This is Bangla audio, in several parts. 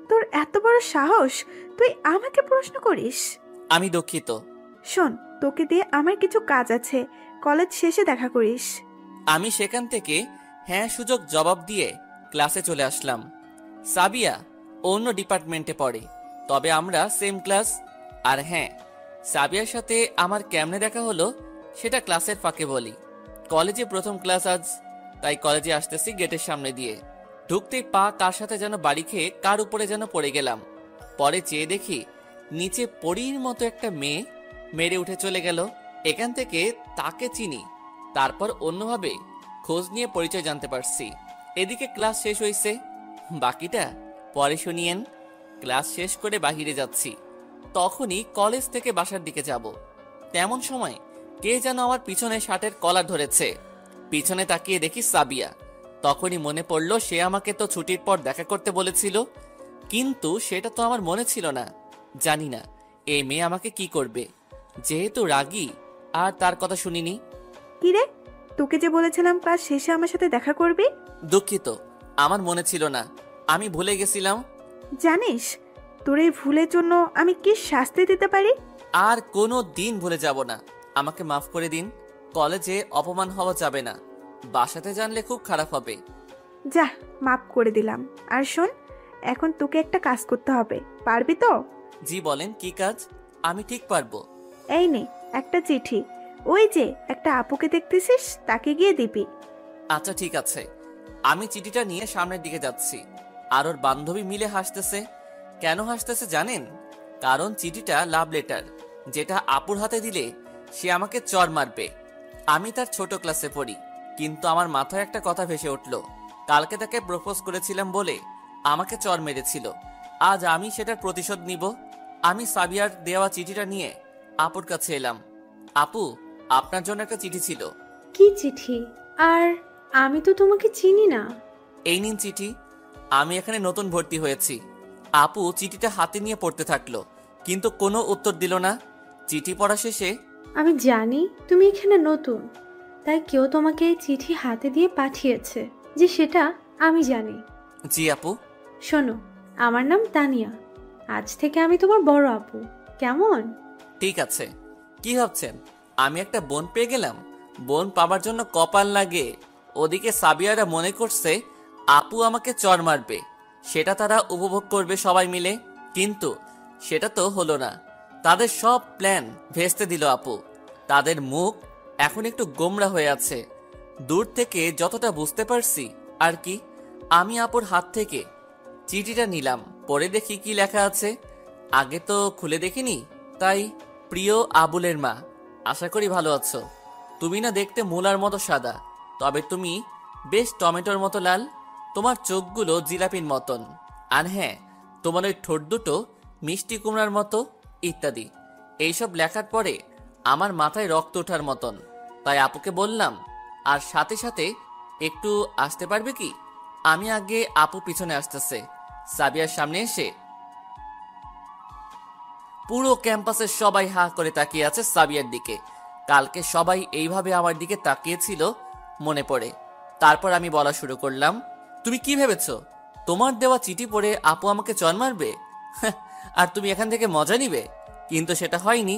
তোর এত বড় সাহস, তুই আমাকে প্রশ্ন করিস? আমি দুঃখিত। শোন, তোকে দিয়ে আমার কিছু কাজ আছে, কলেজ শেষে দেখা করিস। আমি সেখান থেকে হ্যাঁ সুযোগ জবাব দিয়ে ক্লাসে চলে আসলাম। সাবিয়া অন্য ডিপার্টমেন্টে পড়ে, তবে আমরা সেম ক্লাস। আর হ্যাঁ, সাবিয়ার সাথে আমার কেমনে দেখা হলো সেটা ক্লাসের ফাঁকে বলি। কলেজে প্রথম ক্লাস আজ, তাই কলেজে আসতেছি গেটের সামনে দিয়ে। ঢুকতেই পা কার সাথে যেন বাড়ি খেয়ে কার উপরে যেন পড়ে গেলাম। পরে চেয়ে দেখি নিচে পরীর মতো একটা মেয়ে মেরে উঠে চলে গেল। এখান থেকে তাকে চিনি, তারপর অন্যভাবে খোঁজ নিয়ে পরিচয় জানতে পারছি। এদিকে ক্লাস শেষ হয়েছে, বাকিটা পরে শুনিয়েন। ক্লাস শেষ করে বাহিরে যাচ্ছি, তখনই কলেজ থেকে বাসার দিকে যাব। তেমন সময় কে যেন আমার পিছনে শার্টের কলার ধরেছে। পিছনে তাকিয়ে দেখি সাবিয়া। তখনই মনে পড়ল সে আমাকে তো ছুটির পর দেখা করতে বলেছিল, কিন্তু সেটা তো আমার মনে ছিল না। জানি না এই মেয়ে আমাকে কি করবে, যেহেতু রাগী আর তার কথা শুনিনি। কিরে, তোকে যে বলেছিলাম ক্লাস শেষে আমার সাথে দেখা করবি? দুঃখিত, আমার মনে ছিল না, আমি ভুলে গেছিলাম। জানিস তোর এই ভুলের জন্য আমি কি শাস্তি দিতে পারি? আর কোনো দিন ভুলে যাব না, আমাকে মাফ করে দিন। কলেজে অপমান হওয়া যাবে না, বাসাতে জানলে খুব খারাপ হবে। যা, মাফ করে দিলাম। আর শোন, এখন তোকে একটা কাজ করতে হবে, পারবি তো? জি বলেন, কি কাজ? আমি ঠিক পারবো। এই নে একটা চিঠি, ওই যে একটা আপুকে দেখতেছিস, তাকে গিয়ে দিবি। আচ্ছা ঠিক আছে। আমি চিঠিটা নিয়ে সামনের দিকে যাচ্ছি, আর ওর বান্ধবী মিলে হাসতেছে। কেন হাসতেছে জানেন? কারণ চিঠিটা লাভ লেটার, যেটা আপুর হাতে দিলে সে আমাকে চড় মারবে। আমি তার ছোট ক্লাসে পড়ি, কিন্তু আমার মাথায় একটা কথা ভেসে উঠল। কালকে তাকে প্রপোজ করেছিলাম বলে আমাকে চড় মেরেছিল, আজ আমি সেটার প্রতিশোধ নিব। আমি সাবিয়ার দেওয়া চিঠিটা নিয়ে আপুর কাছে এলাম। আপু, আপনার জন্য একটা চিঠি ছিল। কি চিঠি? আর আমি তো তোমাকে চিনি না। এই নিন চিঠি, আমি এখানে নতুন ভর্তি হয়েছি। আপু চিঠিটা হাতে নিয়ে পড়তে থাকলো, কিন্তু কোনো উত্তর দিল না। চিঠি পড়া শেষে, আমি জানি তুমি এখানে নতুন, তাই কেউ তোমাকে এই চিঠি হাতে দিয়ে পাঠিয়েছে, যে সেটা আমি জানি। জি আপু। শোনো, আমার নাম তানিয়া, আজ থেকে আমি তোমার বড় আপু, কেমন? ঠিক আছে। কি ভাবছেন আমি একটা বোন পেয়ে গেলাম? বোন পাবার জন্য কপাল লাগে। ওদিকে সাবিয়ারা মনে করছে আপু আমাকে চড় মারবে, সেটা তারা উপভোগ করবে সবাই মিলে, কিন্তু সেটা তো হলো না। তাদের সব প্ল্যান ভেস্তে দিল আপু। তাদের মুখ এখন একটু গোমরা হয়ে আছে। দূর থেকে যতটা বুঝতে পারছি আর কি। আমি আপুর হাত থেকে চিঠিটা নিলাম, পরে দেখি কি লেখা আছে। আগে তো খুলে দেখিনি, তাই প্রিয় আবুলের মা, আশা করি ভালো আছো। তুমি না দেখতে মূলার মতো সাদা, তবে তুমি বেশ টমেটোর মতো লাল। তোমার চোখগুলো জিলাপির মতন, আর হ্যাঁ, তোমার ওই ঠোঁট দুটো মিষ্টি কুমড়ার মতো, ইত্যাদি। এইসব লেখার পরে আমার মাথায় রক্ত ওঠার মতন, তাই আপুকে বললাম, আর সাথে সাথে একটু আসতে পারবে কি? আমি আগে, আপু পিছনে আসতেছে। সাবিয়ার সামনে এসে পুরো ক্যাম্পাসের সবাই হা করে তাকিয়ে আছে সাবিয়ার দিকে। কালকে সবাই এইভাবে আমার দিকে তাকিয়েছিল মনে পড়ে। তারপর আমি বলা শুরু করলাম, তুমি কি ভেবেছো তোমার দেওয়া চিঠি পড়ে আপু আমাকে চর মারবে? আর তুমি এখান থেকে মজা নিবে? কিন্তু সেটা হয়নি,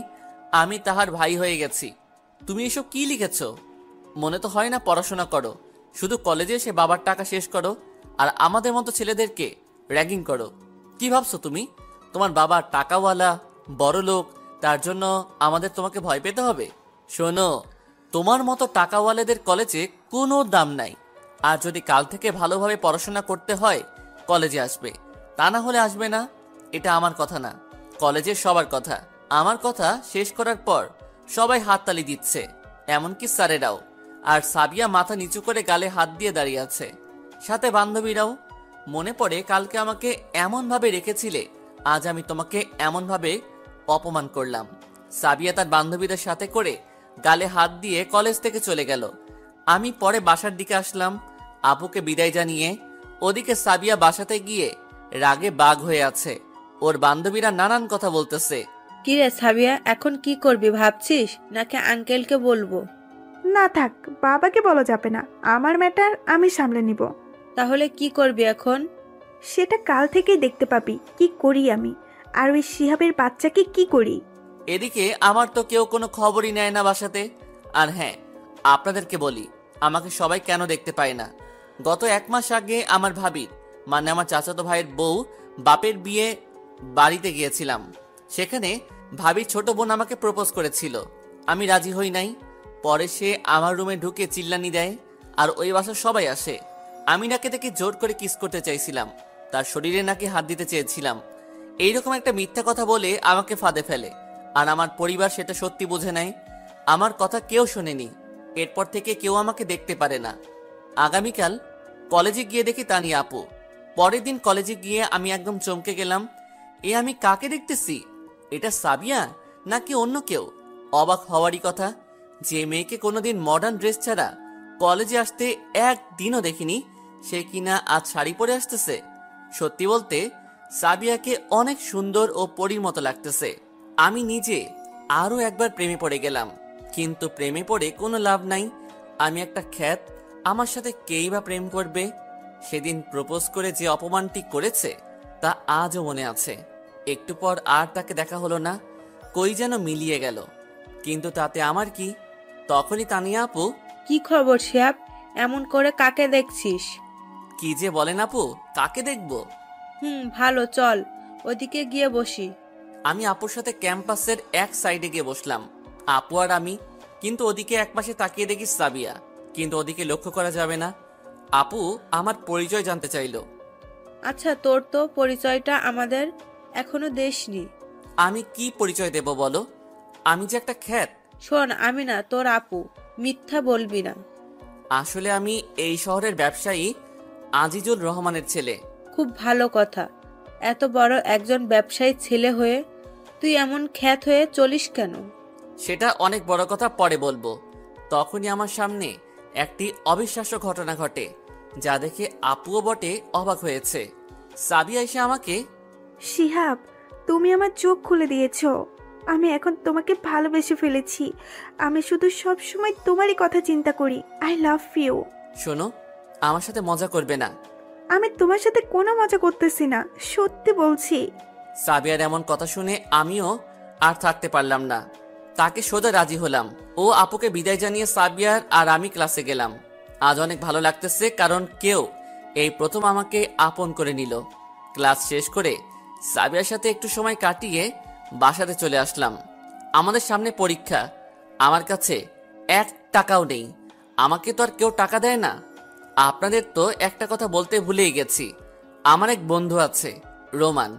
আমি তাহার ভাই হয়ে গেছি। তুমি এসব কি লিখেছো? মনে তো হয় না পড়াশোনা করো, শুধু কলেজে এসে বাবার টাকা শেষ করো আর আমাদের মতো ছেলেদেরকে র্যাগিং করো। কি ভাবছো তুমি তোমার বাবা টাকাওয়ালা, বড় লোক, তার জন্য আমাদের তোমাকে ভয় পেতে হবে? শোনো, তোমার মতো টাকাওয়ালাদের কলেজে কোনো দাম নাই। আর যদি কাল থেকে ভালোভাবে পড়াশোনা করতে হয় কলেজে আসবে, তা না হলে আসবে না। এটা আমার কথা না, কলেজের সবার কথা। আমার কথা শেষ করার পর সবাই হাততালি দিচ্ছে, এমনকি স্যারেরাও। আর সাবিয়া মাথা নিচু করে গালে হাত দিয়ে দাঁড়িয়ে আছে, সাথে বান্ধবীরাও। মনে পড়ে কালকে আমাকে এমন ভাবে রেখেছিলে, আজ আমি তোমাকে এমন ভাবে অপমান করলাম। সাবিয়া তার বান্ধবীদের সাথে করে গালে হাত দিয়ে কলেজ থেকে চলে গেল। আমি পরে বাসার দিকে আসলাম আপুকে বিদায় জানিয়ে। ওদিকে সাবিয়া বাসাতে গিয়ে রাগে বাঘ হয়ে আছে, ওর বান্ধবীরা নানান কথা বলতেছে। কিরে সাবিয়া, এখন কি করবি ভাবছিস, নাকি আঙ্কেলকে বলবো? না থাক, বাবাকে বলা যাবে না, আমার ম্যাটার আমি সামলে নিব। তাহলে কি করবি এখন? সেটা কাল থেকেই দেখতে পাবি কি করি আমি, আর ওই শিহাবের বাচ্চাকে কি করি। এদিকে আমার তো কেউ কোনো খবরই নেয় না বাসাতে। আর হ্যাঁ, আপনাদেরকে বলি, আমাকে সবাই কেন দেখতে পায় না। গত 1 মাস আগে আমার ভাবির মানে আমার চাচাতো ভাইয়ের বউ বাপের বিয়ে বাড়িতে গিয়েছিলাম। সেখানে ভাবির ছোট বোন আমাকে প্রপোজ করেছিল, আমি রাজি হই নাই। পরে সে আমার রুমে ঢুকে চিল্লানি দেয়, আর ওই বাসার সবাই আসে। আমি নাকি তাকে জোর করে কিস করতে চাইছিলাম, তার শরীরে নাকি হাত দিতে চেয়েছিলাম। এইরকম একটা মিথ্যা কথা বলে আমাকে ফাঁদে ফেলে, আর আমার পরিবার সেটা সত্যি বুঝে নেয়। আমার কথা কেউ শোনেনি। এরপর থেকে কেউ আমাকে দেখতে পারে না। আগামীকাল কলেজে গিয়ে দেখি তানিয়া আপু। পরের দিন কলেজে গিয়ে আমি একদম চমকে গেলাম। আমি কাকে দেখতেছি? এটা সাবিয়া নাকি অন্য কেউ? অবাক হওয়ারই কথা, যে মেয়েকে কোনোদিন মডার্ন ড্রেস ছাড়া কলেজে আসতে একদিনও দেখিনি, সে কিনা আজ শাড়ি পরে আসতেছে। সত্যি বলতে সাবিয়াকে অনেক সুন্দর ও পরীর মতো লাগতেছে। আমি নিজে আরো একবার প্রেমে পড়ে গেলাম, কিন্তু প্রেমে পড়ে কোনো লাভ নাই। আমি একটা খ্যাত, আমার সাথে কেই বা প্রেম করবে? সেদিন প্রপোজ করে যে অপমানটি করেছে তা আজও মনে আছে। একটু পর আর তাকে দেখা হলো না, কই যেন মিলিয়ে গেল। কিন্তু তাতে আমার কি? তখনই তানিয়া আপু, কি খবর শিহাব? এমন করে কাকে দেখছিস? কি যে বলেন আপু, কাকে দেখব? ভালো, চল ওদিকে গিয়ে বসি। আমি আপুর সাথে ক্যাম্পাসের এক সাইডে গিয়ে বসলাম, আপু আর আমি। কিন্তু ওদিকে একপাশে তাকিয়ে দেখি সাবিয়া, কিন্তু ওদিকে লক্ষ্য করা যাবে না। আপু আমার পরিচয় জানতে চাইলো। আচ্ছা, তোর তো পরিচয়টা আমাদের এখনো দেসনি। আমি কি পরিচয় দেব বলো? আমি যে একটা খ্যাত। শোন, আমি না তোর আপু, মিথ্যা বলবি না। আসলে আমি এই শহরের ব্যবসায়ী আজিজুল রহমানের ছেলে। খুব ভালো কথা। এত বড় একজন ব্যবসায়ী ছেলে হয়ে তুই এমন খ্যাত হয়ে চলিস কেন? সেটা অনেক বড় কথা, পরে বলবো। তখনই আমার সামনে একটি অবিশ্বাস্য ঘটনা ঘটে, যা দেখে আপুও বটে অবাক হয়েছে। সাবিয়া এসে আমাকে, শিহাব, তুমি আমার চোখ খুলে দিয়েছো। আমি এখন তোমাকে ভালোবেসে ফেলেছি। আমি শুধু সব সময় তোমারই কথা চিন্তা করি। I love you. শোনো, আমার সাথে মজা করবে না। আমি তোমার সাথে কোনো মজা করতেছি না, সত্যি বলছি। সাবিয়ার এমন কথা শুনে আমিও আর থাকতে পারলাম না, তাকে সোজা রাজি হলাম। ও আপুকে বিদায় জানিয়ে সাবিয়ার আর আমি ক্লাসে গেলাম। আজ অনেক ভালো লাগতেছে, কারণ কেউ এই প্রথম আমাকে আপন করে নিল। ক্লাস শেষ করে সাবিয়ার সাথে একটু সময় কাটিয়ে বাসাতে চলে আসলাম। আমাদের সামনে পরীক্ষা, আমার কাছে 1 টাকাও নেই। আমাকে তো আর কেউ টাকা দেয় না। আপনাদের তো একটা কথা বলতে ভুলেই গেছি, আমার এক বন্ধু আছে রোমান।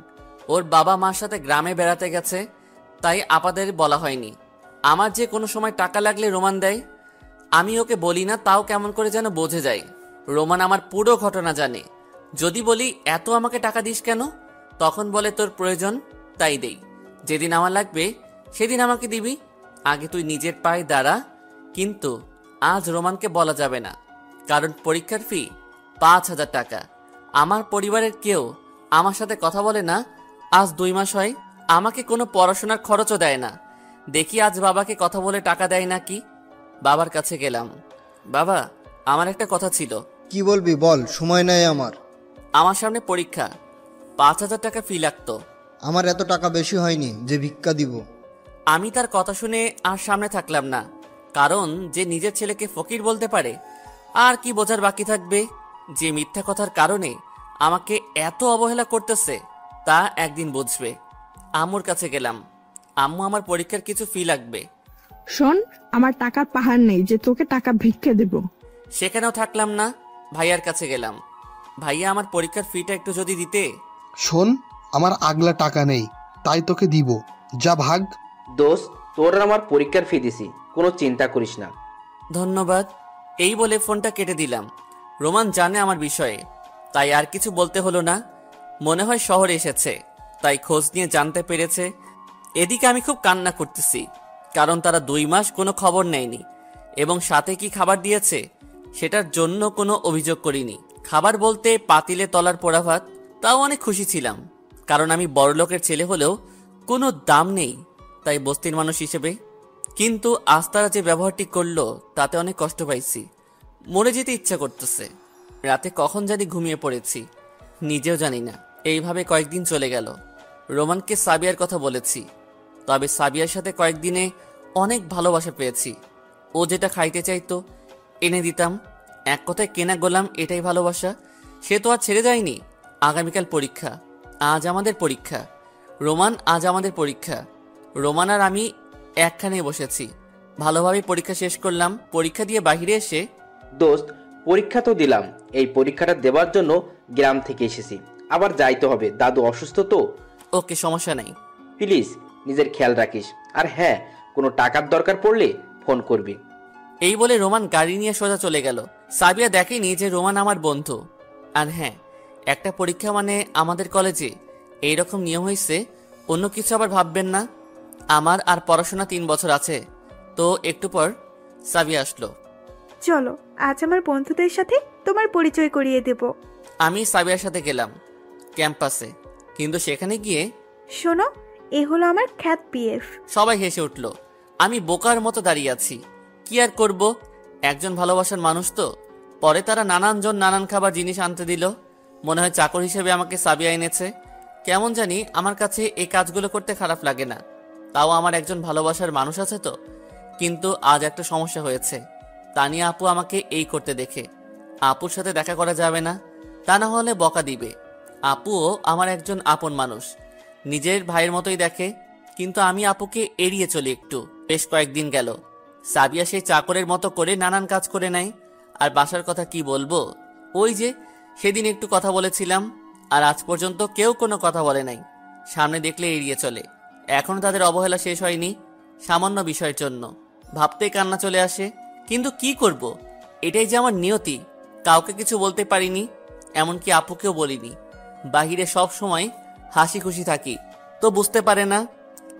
ওর বাবা মার সাথে গ্রামে বেড়াতে গেছে, তাই আপাদের বলা হয়নি। আমার যে কোনো সময় টাকা লাগলে রোমান দেয়। আমি ওকে বলি না, তাও কেমন করে যেন বোঝে যায়। রোমান আমার পুরো ঘটনা জানে। যদি বলি এত আমাকে টাকা দিস কেন, তখন বলে তোর প্রয়োজন তাই দেই, যেদিন আমার লাগবে সেদিন আমাকে দিবি, আগে তুই নিজের পায়ে দাঁড়া। কিন্তু আজ রোমানকে বলা যাবে না, কারণ পরীক্ষার ফি 5,000 টাকা। আমার পরিবারের কেউ আমার সাথে কথা বলে না আজ 2 মাস হয়। আমাকে কোনো পড়াশোনার খরচও দেয় না। দেখি আজ বাবাকে কথা বলে টাকা দেয় নাকি। বাবার কাছে গেলাম। বাবা, আমার একটা কথা ছিল। কি বলবি বল, সময় নাই আমার। আমার সামনে পরীক্ষা, 5,000 টাকা ফি লাগতো। আমার এত টাকা বেশি হয়নি যে ভিক্ষা দিব। আমি তার কথা শুনে আর সামনে থাকলাম না, কারণ যে নিজের ছেলেকে ফকির বলতে পারে, আর কি বোঝার বাকি থাকবে? যে মিথ্যা কথার কারণে আমাকে এত অবহেলা করতেছে তা একদিন বুঝবে। আম্মুর কাছে গেলাম। আম্মু, আমার পরীক্ষার কিছু ফি লাগবে। শোন, আমার টাকার পাহাড় নেই যে তোকে টাকা ভিক্ষে দেব। সেখানেও থাকলাম না, ভাইয়ার কাছে গেলাম। ভাইয়া, আমার পরীক্ষার ফিটা একটু যদি দিতে। শোন, আমার আগলা টাকা নেই, তাই তোকে দিব, যা ভাগ। দোস্ত, তোর আমার পরীক্ষার ফি দিছি, কোনো চিন্তা করিস না। ধন্যবাদ। এই বলে ফোনটা কেটে দিলাম। রোমান জানে আমার বিষয়ে, তাই আর কিছু বলতে হলো না। মনে হয় শহরে এসেছে, তাই খোঁজ নিয়ে জানতে পেরেছে। এদিকে আমি খুব কান্না করতেছি, কারণ তারা 2 মাস কোনো খবর নেয়নি, এবং সাথে কি খাবার দিয়েছে সেটার জন্য কোনো অভিযোগ করিনি। খাবার বলতে পাতিলে তলার পোড়া ভাত, তাও অনেক খুশি ছিলাম, কারণ আমি বড়লোকের ছেলে হলেও কোনো দাম নেই, তাই বস্তির মানুষ হিসেবে। কিন্তু আজ তারা যে ব্যবহারটি করলো তাতে অনেক কষ্ট পাইছি। মরে যেতে ইচ্ছা করতেছে। রাতে কখন জানি ঘুমিয়ে পড়েছি। নিজেও জানি না। এইভাবে কয়েকদিন চলে গেল। রোমানকে সাবিয়ার কথা বলেছি, তবে সাবিয়ার সাথে কয়েকদিনে অনেক ভালোবাসা পেয়েছি। ও যেটা খাইতে চাইতো এনে দিতাম। এক কথায় কেনা গোলাম, এটাই ভালোবাসা। সে তো আর ছেড়ে যায়নি। আগামীকাল পরীক্ষা, আজ আমাদের পরীক্ষা। রোমান, আজ আমাদের পরীক্ষা। রোমান আর আমি একখানে বসেছি। ভালোভাবে পরীক্ষা শেষ করলাম। পরীক্ষা দিয়ে বাইরে এসে, দোস্ত, পরীক্ষা তো দিলাম, এই পরীক্ষাটা দেওয়ার জন্য গ্রাম থেকে এসেছি। আবার যাইতে হবে, দাদু অসুস্থ তো। ওকে, সমস্যা নাই। প্লিজ নিজের খেয়াল রাখিস। আর হ্যাঁ, কোনো টাকার দরকার পড়লে ফোন করবি। এই বলে রোমান গাড়ি নিয়ে সোজা চলে গেল। সাবিয়া দেখেনি যে রোমান আমার বন্ধু। আর হ্যাঁ, একটা পরীক্ষা মানে আমাদের কলেজে এইরকম নিয়ম হয়েছে। অন্য কিছু আবার ভাববেন না। আমার আর পড়াশোনা 3 বছর আছে। তো একটু পর সাবিয়া আসলো। চলো, আজ আমার বন্ধুদের সাথে তোমার পরিচয় করিয়ে দেব। আমি সাবিয়ার সাথে গেলাম ক্যাম্পাসে, কিন্তু সেখানে গিয়ে শোনো, এ হলো আমার খ্যাত পিএফ। সবাই হেসে উঠল। আমি বোকার মতো দাঁড়িয়ে আছি। কি আর করব, একজন ভালোবাসার মানুষ তো। পরে তারা নানানজন নানান খাবার জিনিস আনতে দিল। মনে হয় চাকর হিসেবে আমাকে সাবিয়া এনেছে। কেমন জানি আমার কাছে এই কাজগুলো করতে খারাপ লাগে না। তাও আমার একজন ভালোবাসার মানুষ আছে তো। কিন্তু আজ একটা সমস্যা হয়েছে। তানিয়া আপু আমাকে এই করতে দেখে। আপুর সাথে দেখা করা যাবে না, তা না হলে বকা দিবে। আপুও আমার একজন আপন মানুষ, নিজের ভাইয়ের মতোই দেখে। কিন্তু আমি আপুকে এড়িয়ে চলি একটু। বেশ কয়েকদিন গেল। সাবিয়া সেই চাকরের মতো করে নানান কাজ করে নেয়। আর বাসার কথা কি বলবো, ওই যে সেদিন একটু কথা বলেছিলাম, আর আজ পর্যন্ত কেউ কোনো কথা বলে নাই। সামনে দেখলে এড়িয়ে চলে। এখনো তাদের অবহেলা শেষ হয়নি সামান্য বিষয়ের জন্য। ভাবতেই কান্না চলে আসে। কিন্তু কি করব, এটাই যে আমার নিয়তি। কাউকে কিছু বলতে পারিনি, এমনকি আপুকেও বলিনি। বাহিরে সব সময় হাসি খুশি থাকি, তো বুঝতে পারে না।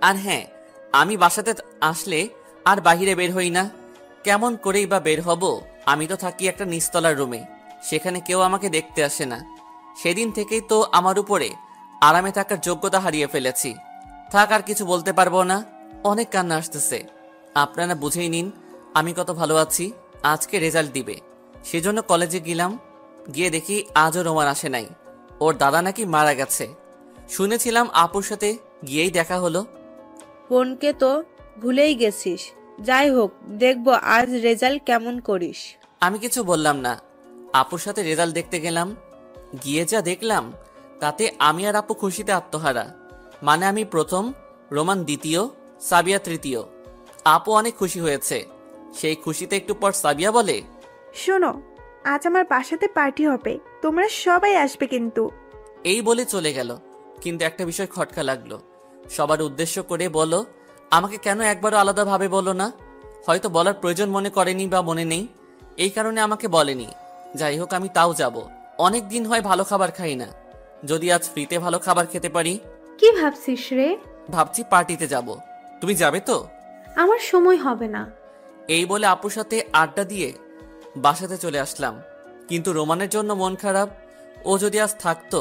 আর হ্যাঁ, আমি বাসাতে আসলে আর বাহিরে বের হই না। কেমন করেই বা বের হব? আমি তো থাকি একটা নিচতলার রুমে, সেখানে কেউ আমাকে দেখতে আসে না। সেদিন থেকেই তো আমার উপরে আরামে থাকার যোগ্যতা হারিয়ে ফেলেছি। থাক, আর কিছু বলতে পারবো না। অনেক কান্না আসতেছে। আপনারা বুঝেই নিন আমি কত ভালো আছি। আজকে রেজাল্ট দিবে, সেজন্য কলেজে গেলাম। গিয়ে দেখি আজও রোমান আসে নাই। ওর দাদা নাকি মারা গেছে। শুনেছিলাম আপুর সাথে গিয়েই দেখা হলো। বোনকে তো ভুলেই গেছিস। যাই হোক, দেখবো আজ রেজাল্ট কেমন করিস। আমি কিছু বললাম না। আপুর সাথে রেজাল্ট দেখতে গেলাম। গিয়ে যা দেখলাম, তাতে আমি আর আপু খুশিতে আত্মহারা। মানে আমি প্রথম, রোমান দ্বিতীয়, সাবিয়া তৃতীয়। আপু অনেক খুশি হয়েছে। সেই খুশিতে একটু পর সাবিয়া বলে, শোনো, আজ আমার বাসাতে পার্টি হবে, তোমরা সবাই আসবে কিন্তু। এই বলে চলে গেল। কিন্তু একটা বিষয় খটকা লাগলো। সবার উদ্দেশ্য করে বলো, আমাকে কেন একবারও আলাদাভাবে বলো না? হয়তো বলার প্রয়োজন মনে করেনি বা মনে নেই, এই কারণে আমাকে বলেনি। যাই হোক, আমি তাও যাব। অনেক দিন হয় ভালো খাবার খাই না। যদি আজ ফ্রিতে ভালো খাবার খেতে পারি। কি ভাবছিস রে? ভাবছি পার্টিতে যাব। তুমি যাবে তো? আমার সময় হবে না। এই বলে আপুর সাথে আড্ডা দিয়ে বাসাতে চলে আসলাম। কিন্তু রোমানের জন্য মন খারাপ। ও যদি আজ থাকতো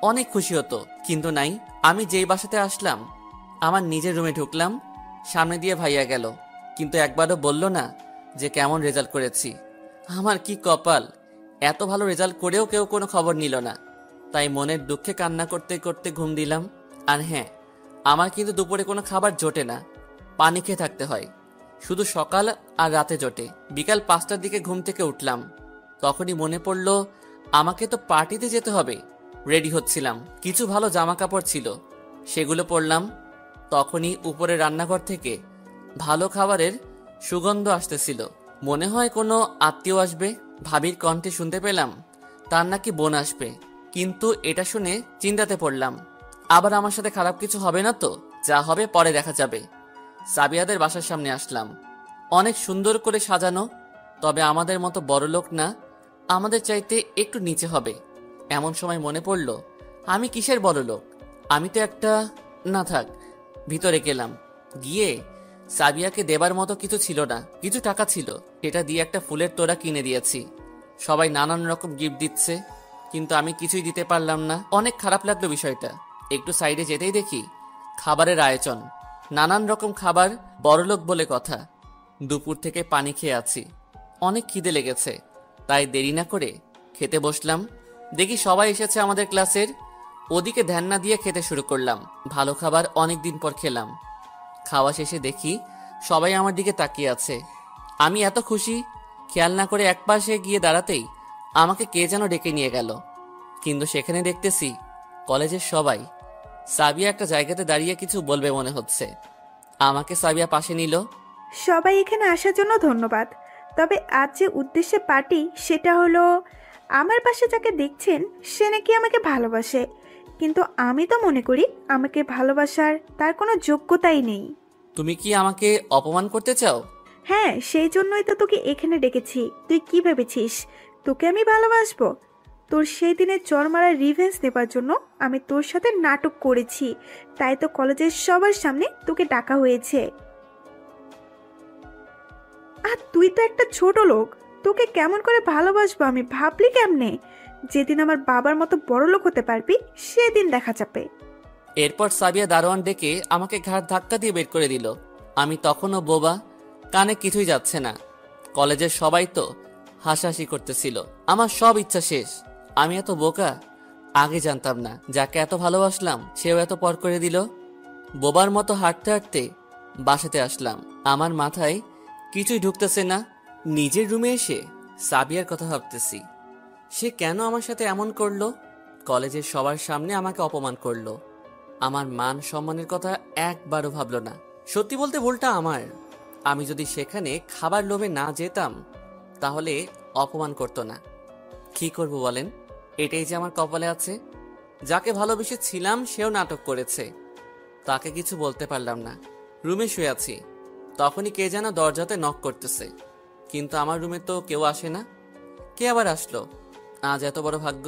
অনেক খুশি হতো, কিন্তু নাই। আমি যেই বাসাতে আসলাম, আমার নিজের রুমে ঢুকলাম, সামনে দিয়ে ভাইয়া গেল, কিন্তু একবারও বলল না যে কেমন রেজাল্ট করেছি। আমার কি কপাল, এত ভালো রেজাল্ট করেও কেউ কোনো খবর নিল না। তাই মনের দুঃখে কান্না করতে করতে ঘুম দিলাম। আর হ্যাঁ, আমার কিন্তু দুপুরে কোনো খাবার জোটে না, পানি খেয়ে থাকতে হয়। শুধু সকাল আর রাতে জোটে। বিকাল 5টার দিকে ঘুম থেকে উঠলাম। তখনই মনে পড়ল আমাকে তো পার্টিতে যেতে হবে। রেডি হচ্ছিলাম, কিছু ভালো জামা কাপড় ছিল, সেগুলো পরলাম। তখনই উপরে রান্নাঘর থেকে ভালো খাবারের সুগন্ধ আসতেছিল। মনে হয় কোনো আত্মীয় আসবে। ভাবির কণ্ঠে শুনতে পেলাম তার নাকি বোন আসবে। কিন্তু এটা শুনে চিন্তাতে পড়লাম, আবার আমার সাথে খারাপ কিছু হবে না তো? যা হবে পরে দেখা যাবে। সাবিয়াদের বাসার সামনে আসলাম। অনেক সুন্দর করে সাজানো, তবে আমাদের মতো বড় লোক না, আমাদের চাইতে একটু নিচে হবে। এমন সময় মনে পড়ল আমি কিসের বড় লোক, আমি তো একটা, না থাক। ভিতরে গেলাম। গিয়ে সাবিয়াকে দেবার মতো কিছু ছিল না। কিছু টাকা ছিল, সেটা দিয়ে একটা ফুলের তোড়া কিনে দিয়েছি। সবাই নানান রকম গিফট দিচ্ছে, কিন্তু আমি কিছুই দিতে পারলাম না। অনেক খারাপ লাগলো বিষয়টা। একটু সাইডে যেতেই দেখি খাবারের আয়োজন, নানান রকম খাবার, বড়লোক বলে কথা। দুপুর থেকে পানি খেয়ে আছি, অনেক খিদে লেগেছে, তাই দেরি না করে খেতে বসলাম। দেখি সবাই এসেছে আমাদের ক্লাসের। ওদিকে ধ্যান না দিয়ে খেতে শুরু করলাম। ভালো খাবার অনেকদিন পর খেলাম। খাওয়া শেষে দেখি সবাই আমার দিকে তাকিয়ে আছে। আমি এত খুশি, খেয়াল না করে একপাশে গিয়ে দাঁড়াতেই আমাকে কে যেন ডেকে নিয়ে গেল। কিন্তু সেখানে দেখতেছি কলেজের সবাই। সাবিয়া একটা জায়গাতে দাঁড়িয়ে কিছু বলবে মনে হচ্ছে। আমাকে সাবিয়া পাশে নিল। সবাই এখানে আসার জন্য ধন্যবাদ। তবে আজ যে উদ্দেশ্যে পার্টি সেটা হলো, আমার পাশে যাকে দেখছেন সে নাকি আমাকে ভালোবাসে, কিন্তু আমি তো মনে করি আমাকে ভালোবাসার তার কোনো যোগ্যতাই নেই। তুমি কি আমাকে অপমান করতে চাও? হ্যাঁ, সেই জন্যই তো তোকে এখানে ডেকেছি। তুই কি ভেবেছিস তোকে আমি ভালোবাসবো? তোর সেই দিনের চর মারা রিভেঞ্জ নেবার জন্য আমি তোর সাথে নাটক করেছি, তাই তো কলেজের সবার সামনে তোকে ডাকা হয়েছে। আর তুই তো একটা ছোট লোক, তোকে কেমন করে ভালোবাসবো আমি ভাবলি কেমনে? যেদিন আমার বাবার মতো বড় লোক হতে পারবি সেদিন দেখা যাবে। এরপর সাবিয়া দারোয়ান ডেকে আমাকে ঘাড় ধাক্কা দিয়ে বের করে দিল। আমি তখনও বোবা, কানে কিছুই যাচ্ছে না। কলেজের সবাই তো হাসাহাসি করতেছিল। আমার সব ইচ্ছা শেষ। আমি এত বোকা, আগে জানতাম না। যাকে এত ভালোবাসলাম সেও এত পর করে দিল। বোবার মতো হাঁটতে হাঁটতে বাসাতে আসলাম। আমার মাথায় কিছুই ঢুকতেছে না। নিজের রুমে এসে সাবিয়ার কথা ভাবতেছি। সে কেন আমার সাথে এমন করলো? কলেজের সবার সামনে আমাকে অপমান করলো। আমার মান সম্মানের কথা একবারও ভাবলো না। সত্যি বলতে ভুলটা আমার। আমি যদি সেখানে খাবার লোভে না যেতাম তাহলে অপমান করতো না। কি করব বলেন? এটাই যে আমার কপালে আছে। যাকে ভালোবেসেছিলাম সেও নাটক করেছে। তাকে কিছু বলতে পারলাম না। রুমে শুয়ে আছি, তখনই কে যেন দরজাতে নক করতেছে। কিন্তু আমার রুমে তো কেউ আসে না। কে আবার আসলো? আজ এত বড় ভাগ্য।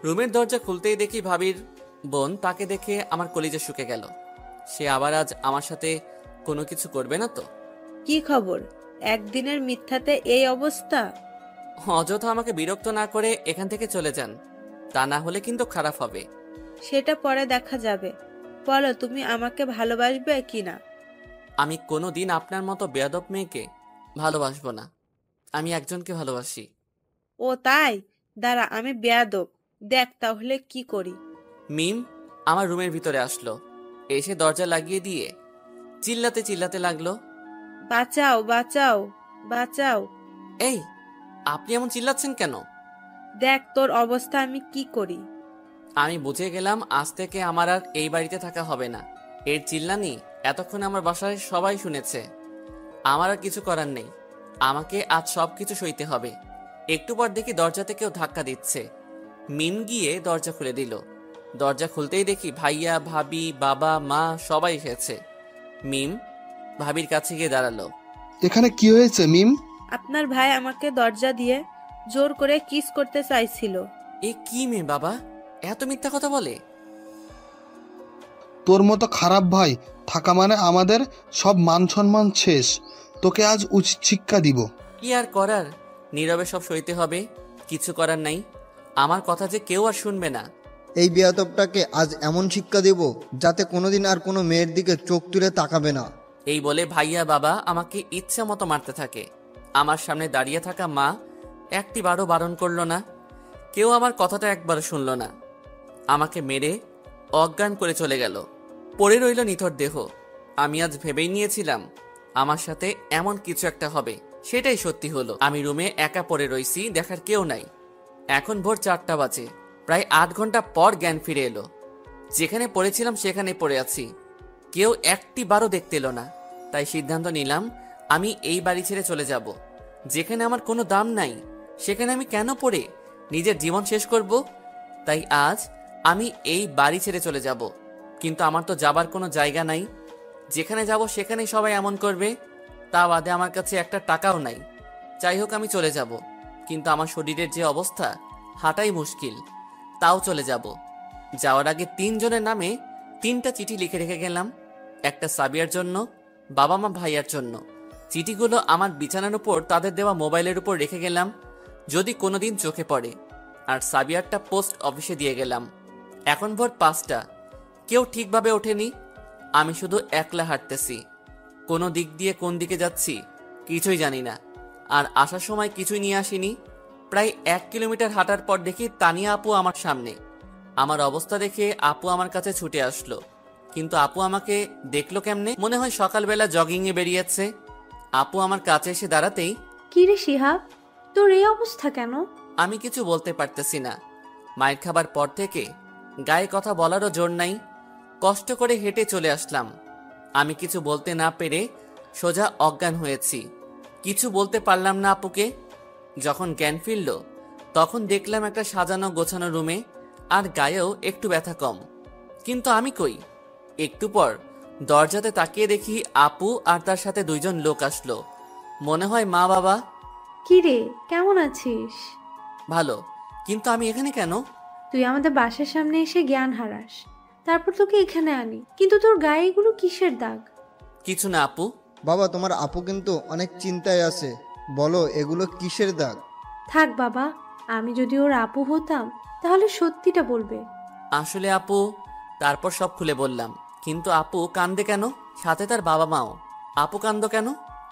রুমের দরজা খুলতেই দেখি ভাবির বোন। তাকে দেখে আমার কলিজা শুকে গেল। সে আবার আজ আমার সাথে কোনো কিছু করবে না তো? কি খবর? একদিনের মিথ্যাতে এই অবস্থা? অযথা আমাকে বিরক্ত না করে এখান থেকে চলে যান, তা না হলে কিন্তু খারাপ হবে। সেটা পরে দেখা যাবে। বলো, তুমি আমাকে ভালোবাসবে কিনা? আমি কোনোদিন আপনার মতো বেয়াদব মেয়েকে ভালোবাসবো না। আমি একজনকে ভালোবাসি। ও তাই? দাঁড়া, আমি বেয়াদব, দেখ তাহলে কি করি। মিম আমার রুমের ভিতরে আসলো। এসে দরজা লাগিয়ে দিয়ে চিল্লাতে চিল্লাতে লাগলো, বাঁচাও, বাঁচাও, বাঁচাও। এই আপনি এমন চিল্লাচ্ছেন কেন? দেখ তোর অবস্থা আমি কি করি। আমি বুঝে গেলাম আজ থেকে আমার আর এই বাড়িতে থাকা হবে না। এর চিল্লানি এতক্ষণ আমার বাসায় সবাই শুনেছে। আমার আর কিছু করার নেই। আমাকে আজ সবকিছু সইতে হবে। একটু পর দেখি দরজাতে কেউ ধাক্কা দিচ্ছে। মিম গিয়ে দরজা খুলে দিল। দরজা খুলতেই দেখি ভাইয়া, ভাবি, বাবা, মা সবাই এসেছে। মিম ভাবির কাছে গিয়ে দাঁড়ালো। এখানে কি হয়েছে মিম? আপনার ভাই আমাকে দরজা দিয়ে জোর করে কিস করতে চাইছিল। এ কি মেয়ে বাবা, এত মিথ্যা কথা বলে? তোর মতো খারাপ ভাই থাকা মানে আমাদের সব মান সম্মান শেষ। তোকে আজ উচিত শিক্ষা দিব। কি আর করার, নীরবে সব সইতে হবে। কিছু করার নাই। আমার কথা যে কেউ আর শুনবে না। এই বেয়াদবটাকে আজ এমন শিক্ষা দেব যাতে কোনোদিন আর কোনো মেয়ের দিকে চোখ তুলে তাকাবে না। এই বলে ভাইয়া বাবা আমাকে ইচ্ছা মতো মারতে থাকে। আমার সামনে দাঁড়িয়ে থাকা মা একটি বারও বারণ করলো না। কেউ আমার কথাটা একবারও শুনলো না। আমাকে মেরে অজ্ঞান করে চলে গেল। পড়ে রইল নিথর দেহ। আমি আজ ভেবেই নিয়েছিলাম আমার সাথে এমন কিছু একটা হবে, সেটাই সত্যি হলো। আমি রুমে একা পড়ে রইছি, দেখার কেউ নাই। এখন ভোর 4টা বাজে। প্রায় 8 ঘন্টা পর জ্ঞান ফিরে এলো। যেখানে পড়েছিলাম সেখানে পড়ে আছি। কেউ একটি বারও দেখতে এলো না। তাই সিদ্ধান্ত নিলাম আমি এই বাড়ি ছেড়ে চলে যাব। যেখানে আমার কোনো দাম নাই সেখানে আমি কেন পড়ে নিজের জীবন শেষ করব? তাই আজ আমি এই বাড়ি ছেড়ে চলে যাব। কিন্তু আমার তো যাবার কোনো জায়গা নাই। যেখানে যাব সেখানেই সবাই এমন করবে। তা বাদে আমার কাছে একটা টাকাও নাই। যাই হোক, আমি চলে যাব। কিন্তু আমার শরীরের যে অবস্থা, হাঁটাই মুশকিল। তাও চলে যাব। যাওয়ার আগে 3 জনের নামে 3টা চিঠি লিখে রেখে গেলাম। একটা সাবিয়ার জন্য, বাবা মা ভাইয়ার জন্য। চিঠিগুলো আমার বিছানার উপর তাদের দেওয়া মোবাইলের উপর রেখে গেলাম, যদি কোনোদিন চোখে পড়ে। আর সাবিয়ারটা পোস্ট অফিসে দিয়ে গেলাম। এখন ভোর 5টা। কেউ ঠিকভাবে ওঠেনি। আমি শুধু একলা হাঁটতেছি। কোনো দিক দিয়ে কোন দিকে যাচ্ছি কিছুই জানি না। আর আসার সময় কিছুই নিয়ে আসিনি। প্রায় 1 কিলোমিটার হাঁটার পর দেখি তানিয়া আপু আমার সামনে। আমার অবস্থা দেখে আপু আমার কাছে ছুটে আসলো, কিন্তু আপু আমাকে দেখলো কেমনে? মনে হয় সকালবেলা জগিংয়ে বেরিয়েছে। আপু আমার কাছে এসে দাঁড়াতেই, কি রে শিহাব, তোর এই অবস্থা কেন? আমি কিছু বলতে পারতেছি না। মায়ের খাবার পর থেকে গায়ে কথা বলারও জোর নাই। কষ্ট করে হেঁটে চলে আসলাম। আমি কিছু বলতে না পেরে সোজা অজ্ঞান হয়েছি। কিছু বলতে পারলাম না আপুকে। যখন জ্ঞান ফিরল তখন দেখলাম একটা সাজানো গোছানো রুমে, আর গায়েও একটু ব্যথা কম। কিন্তু আমি কই? একটু পর দরজাতে তাকিয়ে দেখি আপু আর তার সাথে 2 জন লোক আসলো। মনে হয় মা বাবা। কি রে, কেমন আছিস? ভালো, কিন্তু আমি এখানে কেন? তুই আমাদের বাসার সামনে এসে জ্ঞান হারাস, তারপর তোকে এখানে আনি। কিন্তু তোর গায়ে এগুলো কিসের দাগ? কিছু না আপু। বাবা, তোমার আপু কিন্তু অনেক চিন্তায় আছে। বলো, এগুলো কিসের দাগ? থাক বাবা, আমি যদি ওর আপু হতাম তাহলে সত্যিটা বলবে। আসলে আপু, তারপর সব খুলে বললাম। কিন্তু আপু কান্দে কেন? সাথে তার বাবা মাও। আপু কান্দো কেন?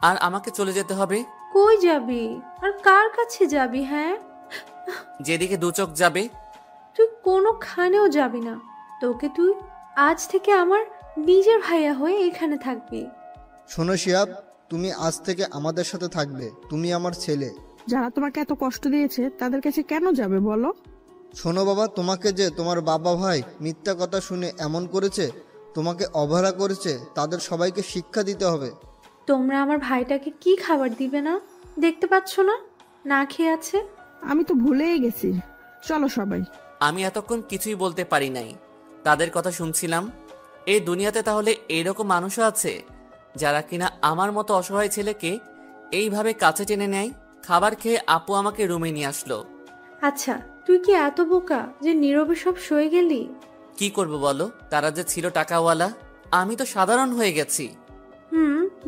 আর আমাকে চলে যেতে হবে? কই যাবি আর কার কাছে যাবি? হ্যাঁ, যেদিকে 2 চোখ যাবে। তুই কোনোখানেও যাবি না। তুই আজ থেকে আমার নিজের ভাইয়া হয়ে এখানে থাকবি। শোনো শিহাব, তুমি আজ থেকে আমাদের সাথে থাকবে। তুমি আমার ছেলে। যারা তোমাকে এত কষ্ট দিয়েছে তাদের কাছে কেন যাবে বলো? শোনো বাবা, তোমাকে যে তোমার বাবা ভাই মিথ্যা কথা শুনে এমন করেছে, তোমাকে অবহেলা করেছে, তাদের সবাইকে শিক্ষা দিতে হবে। তোমরা আমার ভাইটাকে কি খাবার দিবে না? দেখতে পাচ্ছ না, না খেয়ে আছে। আমি তো ভুলেই গেছি। চলো সবাই। আমি এতক্ষণ কিছুই বলতে পারি নাই, তাদের কথা শুনছিলাম। এই দুনিয়াতে তাহলে এইরকম মানুষও আছে যারা কিনা আমার মতো অসহায় ছেলেকে এইভাবে কাছে টেনে নেয়। খাবার খেয়ে আপু আমাকে রুমে নিয়ে আসলো। আচ্ছা, তুই কি এত বোকা যে নীরবে সব সয়ে গেলি? কি করব বলো, তারা যে ছিল টাকাওয়ালা, আমি তো সাধারণ হয়ে গেছি।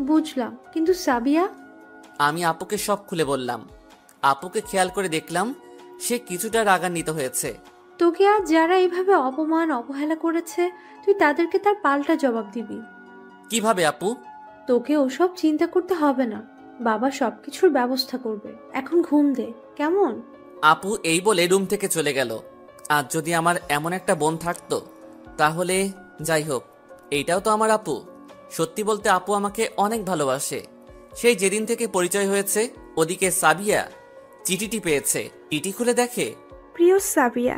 বুঝলাম, কিন্তু সাবিয়া? আমি আপুকে সব খুলে বললাম। আপুকে খেয়াল করে দেখলাম সে কিছুটা রাগান্বিত হয়েছে। তোকে আজ যারা এইভাবে অপমান অবহেলা করেছে, তুই তাদেরকে তার পাল্টা জবাব দিবি। কিভাবে আপু? তোকে ওসব চিন্তা করতে হবে না, বাবা সবকিছুর ব্যবস্থা করবে। এখন ঘুম দে, কেমন? আপু এই বলে রুম থেকে চলে গেল। আজ যদি আমার এমন একটা বোন থাকতো তাহলে। যাই হোক, এইটাও তো আমার আপু। সত্যি বলতে আপু আমাকে অনেক ভালোবাসে। সেই যেদিন থেকে পরিচয় হয়েছে। ওদিকে সাবিয়া চিঠিটি পেয়েছে। চিঠি খুলে দেখে, প্রিয় সাবিয়া,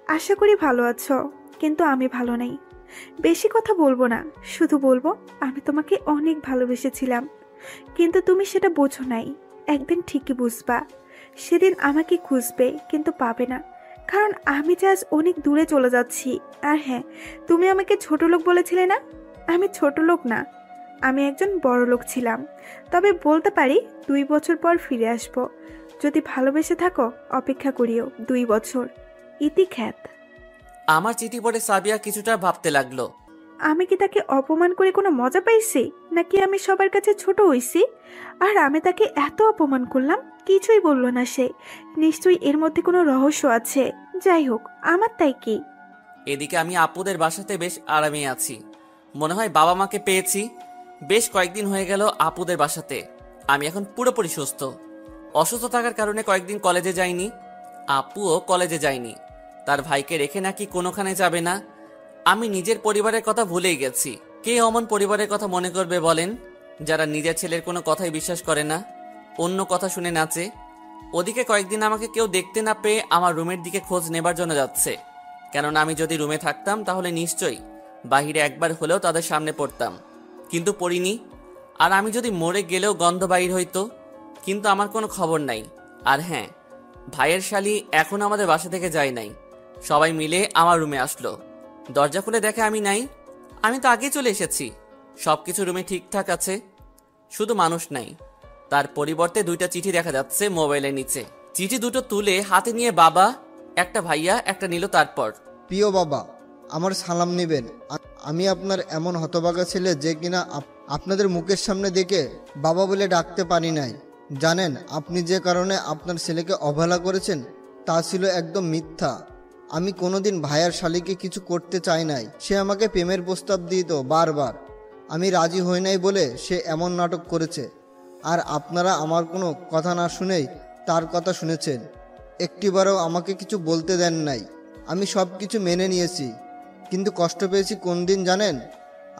আশা করি ভালো আছো, কিন্তু আমি ভালো নেই। বেশি কথা বলবো না, শুধু বলবো আমি তোমাকে অনেক ভালোবেসেছিলাম, কিন্তু তুমি সেটা বোঝো নাই। একদিন ঠিকই বুঝবা। সেদিন আমাকে খুঁজবে, কিন্তু পাবে না, কারণ আমি যে আজ অনেক দূরে চলে যাচ্ছি। আর হ্যাঁ, তুমি আমাকে ছোট লোক বলেছিলে না? আমি ছোট লোক না, আমি একজন বড় লোক ছিলাম। তবে বলতে পারি 2 বছর পর ফিরে আসবো। যদি ভালোবেসে থাকো অপেক্ষা করিও 2 বছর। ইতিখ্যাত। আমার চিঠি পড়ে সাবিয়া কিছুটা ভাবতে লাগলো। আমি কি তাকে অপমান করে কোনো মজা পাইছি, নাকি আমি সবার কাছে ছোট হইছি? আর আমি তাকে এত অপমান করলাম, কিছুই বললো না সে। নিশ্চয়ই এর মধ্যে কোনো রহস্য আছে। যাই হোক, আমার তাই কি। এদিকে আমি আপুদের বাসাতে বেশ আরামে আছি। মনে হয় বাবা মাকে পেয়েছি। বেশ কয়েকদিন হয়ে গেল আপুদের বাসাতে। আমি এখন পুরোপুরি সুস্থ। অসুস্থ থাকার কারণে কয়েকদিন কলেজে যাইনি। আপুও কলেজে যায়নি। তার ভাইকে রেখে নাকি কোনোখানে যাবে না। আমি নিজের পরিবারের কথা ভুলেই গেছি। কে অমন পরিবারের কথা মনে করবে বলেন, যারা নিজের ছেলের কোনো কথাই বিশ্বাস করে না, অন্য কথা শুনে নাচে। ওদিকে কয়েকদিন আমাকে কেউ দেখতে না পেয়ে আমার রুমের দিকে খোঁজ নেবার জন্য যাচ্ছে। কেননা আমি যদি রুমে থাকতাম তাহলে নিশ্চয়ই বাহিরে একবার হলেও তাদের সামনে পড়তাম, কিন্তু পড়িনি। আর আমি যদি মরে গেলেও গন্ধ বাহির হইতো, কিন্তু আমার কোনো খবর নাই। আর হ্যাঁ, ভাইয়ের শালি এখন আমাদের বাসা থেকে যায় নাই। সবাই মিলে আমার রুমে আসলো। দরজা খুলে দেখে আমি নাই। আমি তো আগে চলে এসেছি। সবকিছু রুমে ঠিকঠাক আছে, শুধু মানুষ নাই। তার পরিবর্তে 2টা চিঠি দেখা যাচ্ছে মোবাইলের নিচে। চিঠি দুটো তুলে হাতে নিয়ে বাবা, একটা ভাইয়া, একটা নিল। তারপর, প্রিয় বাবা, আমার সালাম নেবেন। আমি আপনার এমন হতভাগা ছেলে যে কিনা আপনাদের মুখের সামনে দেখে বাবা বলে ডাকতে পারি নাই। জানেন, আপনি যে কারণে আপনার ছেলেকে অবহেলা করেছেন তা ছিল একদম মিথ্যা। আমি কোনোদিন ভাইয়ার শালিকে কিছু করতে চাই নাই। সে আমাকে প্রেমের প্রস্তাব দিত বারবার। আমি রাজি হই নাই বলে সে এমন নাটক করেছে। আর আপনারা আমার কোনো কথা না শুনেই তার কথা শুনেছেন। একটিবারও আমাকে কিছু বলতে দেন নাই। আমি সব কিছু মেনে নিয়েছি, কিন্তু কষ্ট পেয়েছি কোন দিন জানেন?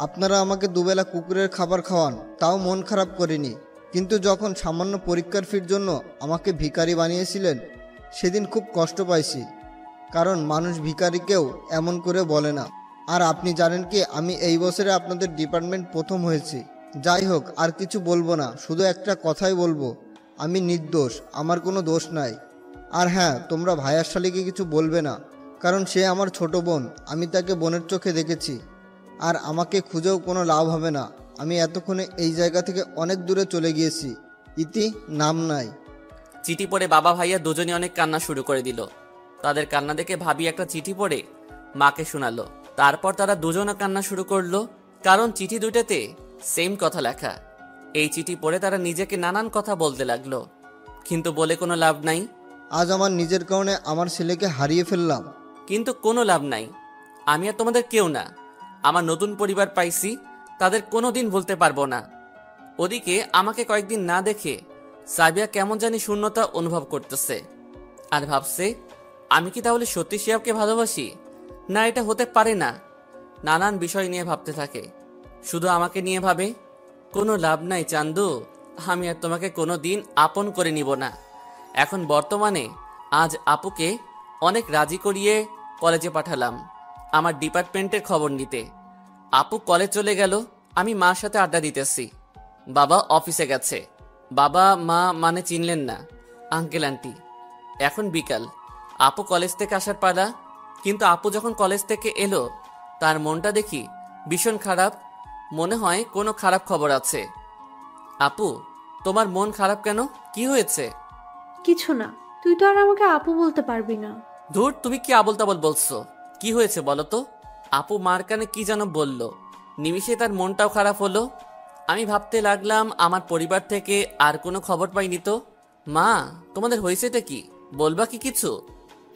আপনারা আমাকে দুবেলা কুকুরের খাবার খাওয়ান, তাও মন খারাপ করিনি। কিন্তু যখন সামান্য পরীক্ষার ফির জন্য আমাকে ভিখারি বানিয়েছিলেন, সেদিন খুব কষ্ট পাইছি। কারণ মানুষ ভিখারিকেও এমন করে বলে না। আর আপনি জানেন কি, আমি এই বছরে আপনাদের ডিপার্টমেন্ট প্রথম হয়েছি। যাই হোক, আর কিছু বলবো না, শুধু একটা কথাই বলবো, আমি নির্দোষ, আমার কোনো দোষ নাই। আর হ্যাঁ, তোমরা ভাইয়ার শালিকে কিছু বলবে না, কারণ সে আমার ছোট বোন। আমি তাকে বোনের চোখে দেখেছি। আর আমাকে খুঁজেও কোনো লাভ হবে না। আমি এতক্ষণে এই জায়গা থেকে অনেক দূরে চলে গিয়েছি। ইতি নাম নাই। চিঠি পড়ে বাবা ভাইয়া দুজনে অনেক কান্না শুরু করে দিল। তাদের কান্না দেখে ভাবি একটা চিঠি পড়ে মাকে শোনালো। তারপর তারা দুজনে কান্না শুরু করলো, কারণ চিঠি দুইটাতে সেম কথা লেখা। এই চিঠি পড়ে তারা নিজেকে নানান কথা বলতে লাগলো, কিন্তু বলে কোনো লাভ নাই। আজ আমার নিজের কারণে আমার ছেলেকে হারিয়ে ফেললাম। কিন্তু কোনো লাভ নাই। আমি আর তোমাদের কেউ না। আমার নতুন পরিবার পাইছি, তাদের কোনোদিন ভুলতে পারবো না। ওদিকে আমাকে কয়েকদিন না দেখে সাবিয়া কেমন জানি শূন্যতা অনুভব করতেছে, আর ভাবছে আমি কি তাহলে সত্যি শিহাবকে ভালোবাসি, না এটা হতে পারে না। নানান বিষয় নিয়ে ভাবতে থাকে, শুধু আমাকে নিয়ে ভাবে। কোনো লাভ নাই চান্দু, আমি আর তোমাকে কোনো দিন আপন করে নিব না। এখন বর্তমানে আজ আপুকে অনেক রাজি করিয়ে কলেজে পাঠালাম আমার ডিপার্টমেন্টের খবর নিতে। আপু কলেজ চলে গেল, আমি মার সাথে আড্ডা দিতেছি। বাবা অফিসে গেছে। বাবা মা মানে চিনলেন না, আঙ্কেল আন্টি। এখন বিকাল, আপু কলেজ থেকে আসার পালা। কিন্তু আপু যখন কলেজ থেকে এলো, তার মনটা দেখি ভীষণ খারাপ। মনে হয় কোনো খারাপ খবর আছে। আপু, তোমার মন খারাপ কেন? কি হয়েছে? কিছু না, তুই তো আর আমাকে আপু বলতে পারবি না। ধুর, তুমি কি আবল তাবল বলছো? কি হয়েছে বলো তো? আপু মার কানে কি যেন বলল, নিমিষে তার মনটাও খারাপ হলো। আমি ভাবতে লাগলাম আমার পরিবার থেকে আর কোনো খবর পাইনি তো। মা, তোমাদের হয়েছেটা কি? বলবা কি কিছু?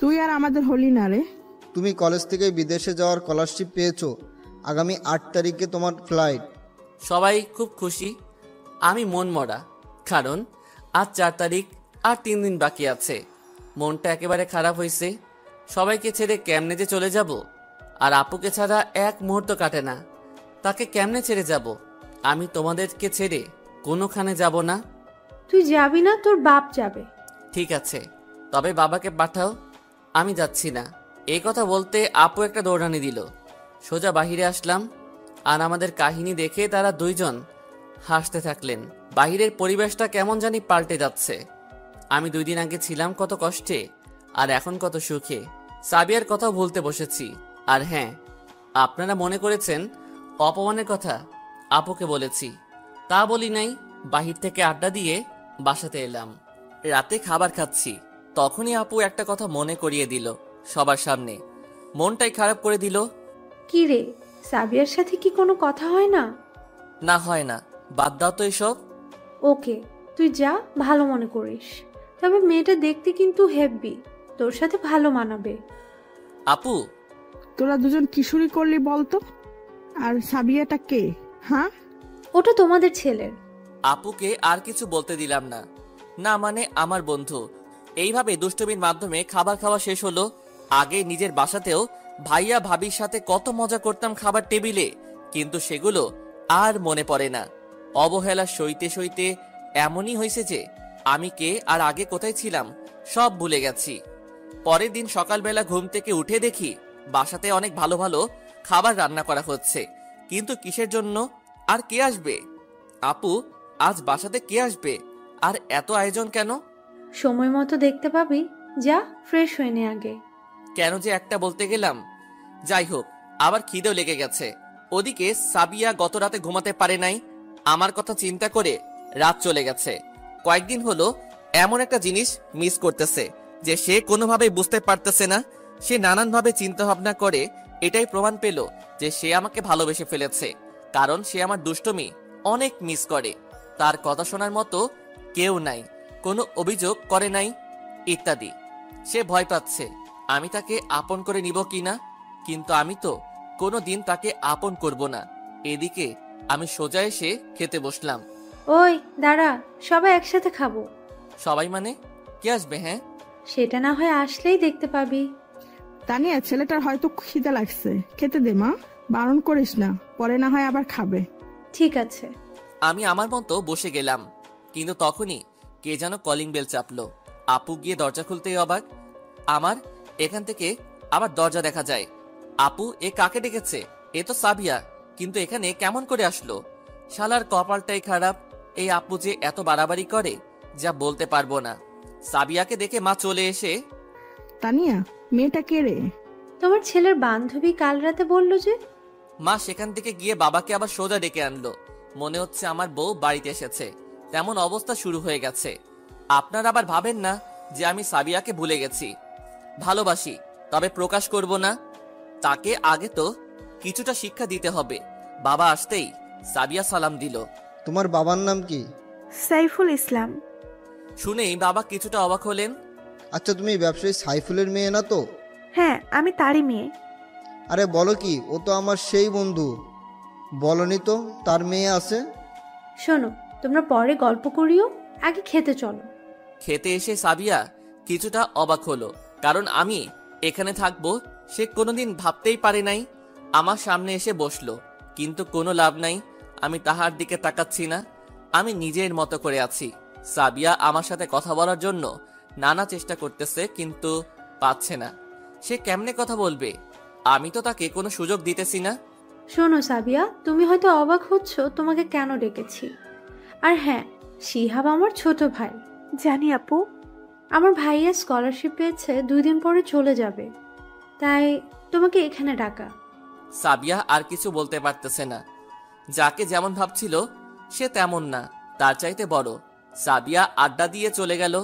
তুই আর আমাদের হলি না রে। তুমি কলেজ থেকে বিদেশে যাওয়ার স্কলারশিপ পেয়েছো। আগামী 8 তারিখে তোমার ফ্লাইট। সবাই খুব খুশি, আমি মন মরা। কারণ আজ 4 তারিখ, আর 3 দিন বাকি আছে। মনটা একেবারে খারাপ হয়েছে। সবাইকে ছেড়ে কেমনে যে চলে যাব। আর আপুকে ছাড়া এক মুহূর্ত কাটে না। তাকে কেমনে ছেড়ে যাব? আমি তোমাদেরকে ছেড়ে কোনোখানে যাব না। তুই যাবি না, তোর বাপ যাবে। ঠিক আছে, তবে বাবাকে পাঠাও, আমি যাচ্ছি না। এই কথা বলতে আপু একটা দৌড়ানি দিল। সোজা বাহিরে আসলাম, আর আমাদের কাহিনী দেখে তারা দুইজন হাসতে থাকলেন। বাহিরের পরিবেশটা কেমন জানি পাল্টে যাচ্ছে। আমি 2 দিন আগে ছিলাম কত কষ্টে, আর এখন কত সুখে। সাবিয়ার কথা ভুলতে বসেছি। আর হ্যাঁ, আপনারা মনে করেছেন অপমানের কথা আপুকে বলেছি, তা বলি নাই। বাহির থেকে আড্ডা দিয়ে বাসাতে এলাম। রাতে খাবার খাচ্ছি, তখনই আপু একটা কথা মনে করিয়ে দিল সবার সামনে। মনটাই খারাপ করে দিল। কি রে, সাবিয়ার সাথে কি কোনো কথা হয় না? না, হয় না, বাদ দাও তো এসব। ওকে, তুই যা, ভালো মনে করিস। তবে মেয়েটা দেখতে কিন্তু হেব্বি, তোর সাথে ভালো মানাবে। আপু, তোরা দুজন কিশোরী করলি বলতো? আর সাবিয়াটা কে? হ্যাঁ, ওটা তোমাদের ছেলের। আপুকে আর কিছু বলতে দিলাম না। না মানে আমার বন্ধু। এইভাবে দুষ্টমির মাধ্যমে খাবার খাওয়া শেষ হলো। আগে নিজের বাসাতেও ভাইয়া ভাবির সাথে কত মজা করতাম খাবার টেবিলে, কিন্তু সেগুলো আর মনে পড়ে না। অবহেলা সইতে সইতে এমনই হয়েছে যে আমি কে আর আগে কোথায় ছিলাম সব ভুলে গেছি। পরের দিন সকালবেলা ঘুম থেকে উঠে দেখি বাসাতে অনেক ভালো ভালো খাবার রান্না করা হচ্ছে, কিন্তু কিসের জন্য? আর কে আসবে? আপু, আজ বাসাতে কে আসবে? আর এত আয়োজন কেন? সময় মতো দেখতে পাবি, যা ফ্রেশ হয়ে নে আগে। কেন যে একটা বলতে গেলাম। যাই হোক, আবার খিদেও লেগে গেছে। ওদিকে সাবিয়া গত রাতে ঘুমাতে পারে নাই। আমার কথা চিন্তা করে রাত চলে গেছে। কয়েকদিন হলো এমন একটা জিনিস মিস করতেছে যে সে কোনোভাবেই বুঝতে পারতেছে না। সে নানানভাবে চিন্তা ভাবনা করে এটাই প্রমাণ পেল যে সে আমাকে ভালোবেসে ফেলেছে, কারণ সে আমার দুষ্টুমি অনেক মিস করে। তার কথা শোনার মতো কেউ নাই, কোনো অভিযোগ করে নাই ইত্যাদি। সে ভয় পাচ্ছে আমি তাকে আপন করে নিব কিনা, কিন্তু আমি তো কোনো দিন তাকে আপন করব না। এদিকে আমি সোজা এসে খেতে বসলাম। ওই দাঁড়া, সবাই একসাথে খাবো। সবাই মানে কে আসবে? হ্যাঁ, সেটা না হয় আসলেই দেখতে পাবি। তানিয়া, ছেলেটার হয়তো খিদে লাগছে, খেতে দে মা, বারণ করিস না, পরে না হয় আবার খাবে। ঠিক আছে। আমি আমার মতো বসে গেলাম, কিন্তু তখনই কে যেন কলিং বেল চাপলো। আপু গিয়ে দরজা খুলতেই অবাক। আমার এখান থেকে আবার দরজা দেখা যায়। আপু, এ কাকে ডেকেছে? এ তো সাবিয়া, কিন্তু এখানে কেমন করে আসলো? শালার কপালটাই খারাপ। এই আপু যে এত বাড়াবাড়ি করে যা বলতে পারবো না। সাবিয়াকে দেখে মা চলে এসে, তানিয়া, মেয়েটা কে রে? তোমার ছেলের বান্ধবী কাল রাতে বলল যে। মা সেখান থেকে গিয়ে বাবাকে আবার সোজা ডেকে আনলো। মনে হচ্ছে আমার বউ বাড়িতে এসেছে, তেমন অবস্থা শুরু হয়ে গেছে। আপনারা আবার ভাবেন না যে আমি সাবিয়াকে ভুলে গেছি। ভালোবাসি, তবে প্রকাশ করব না। তাকে আগে তো কিছুটা শিক্ষা দিতে হবে। বাবা আসতেই সাবিয়া সালাম দিল। তোমার বাবার নাম কি? সাইফুল ইসলাম। শুনেই বাবা কিছুটা অবাক হলেন। আচ্ছা, তুমি ব্যবসায়ী সাইফুলের মেয়ে না তো? হ্যাঁ, আমি তারই মেয়ে। আরে বলো কি, ও তো আমার সেই বন্ধু। বলনি তো তার মেয়ে আছে? শোনো, তোমরা পরে গল্প করিও, আগে খেতে চলো। খেতে এসে সাবিয়া কিছুটা অবাক হলো, কারণ আমি এখানে থাকবো সে কোনোদিন ভাবতেই পারে নাই। আমার সামনে এসে বসলো, কিন্তু কোনো লাভ নাই। আমি তাহার দিকে তাকাচ্ছি না, আমি নিজের মতো করে আছি। সাবিয়া আমার সাথে কথা বলার জন্য নানা চেষ্টা করতেছে, কিন্তু পাচ্ছে না। সে কেমনে কথা বলবে? আমি তো তাকে কোনো সুযোগ দিতেছি না। শোনো সাবিয়া, তুমি হয়তো অবাক হচ্ছ তোমাকে কেন ডেকেছি। আর হ্যাঁ, শিহাব আমার ছোট ভাই। জানি আপু। আমার ভাইয়া স্কলারশিপ পেয়েছে, 2 দিন পরে চলে যাবে, তাই তোমাকে এখানে ডাকা। সাবিয়া আর কিছু বলতে পারতেছে না। যাকে যেমন ভাবছিল সে তেমন না, তার চাইতে বড়। সাবিয়া আড্ডা দিয়ে চলে গেল,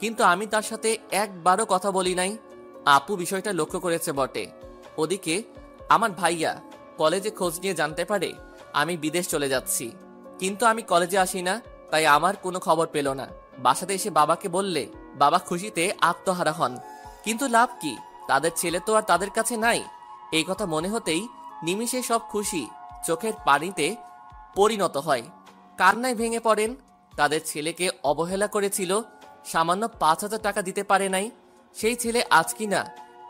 কিন্তু আমি তার সাথে একবারও কথা বলি নাই। আপু বিষয়টা লক্ষ্য করেছে বটে। ওদিকে আমার ভাইয়া কলেজে খোঁজ নিয়ে জানতে পারে আমি বিদেশ চলে যাচ্ছি, কিন্তু আমি কলেজে আসি না, তাই আমার কোনো খবর পেল না। বাসাতে এসে বাবাকে বললে বাবা খুশিতে আত্মহারা হন। কিন্তু লাভ কি? তাদের ছেলে তো আর তাদের কাছে নাই। এই কথা মনে হতেই নিমিষে সব খুশি চোখের পানিতে পরিণত হয়। কান্নায় ভেঙে পড়েন। তাদের ছেলেকে অবহেলা করেছিল, সামান্য 5,000 টাকা দিতে পারে নাই। সেই ছেলে আজ কিনা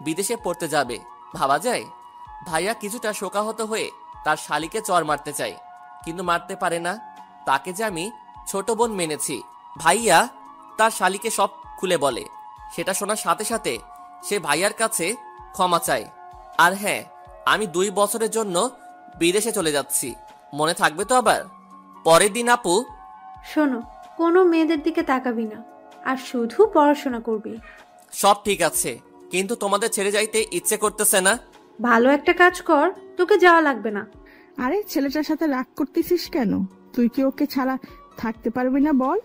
বিদেশে পড়তে যাবে, ভাবা যায়? ভাইয়া কিছুটা শোকাহত হয়ে তার শালিকে চর মারতে চায়, কিন্তু মারতে পারে না। তাকে যে আমি ছোট বোন মেনেছি। ভাইয়া তার শালিকে সব খুলে বলে। সেটা শোনার সাথে সাথে সে ভাইয়ার কাছে ক্ষমা চায়। আর হ্যাঁ, আমি 2 বছরের জন্য বিদেশে চলে যাচ্ছি, মনে থাকবে তো? আবার পরের দিন আপু, শোনো, কোনো মেয়েদের দিকে তাকাবি না, আর শুধু পড়াশোনা করবি। সব ঠিক আছে, কিন্তু তোমাদের ছেড়ে যাইতে ইচ্ছে করতেছে না। ভালো একটা কাজ কর, তোকে যাওয়া লাগবে না। আরে ছেলেটার সাথে রাগ করতেছিস কেন? তুই কি ওকে ছাড়া থাকতে পারবি না বল?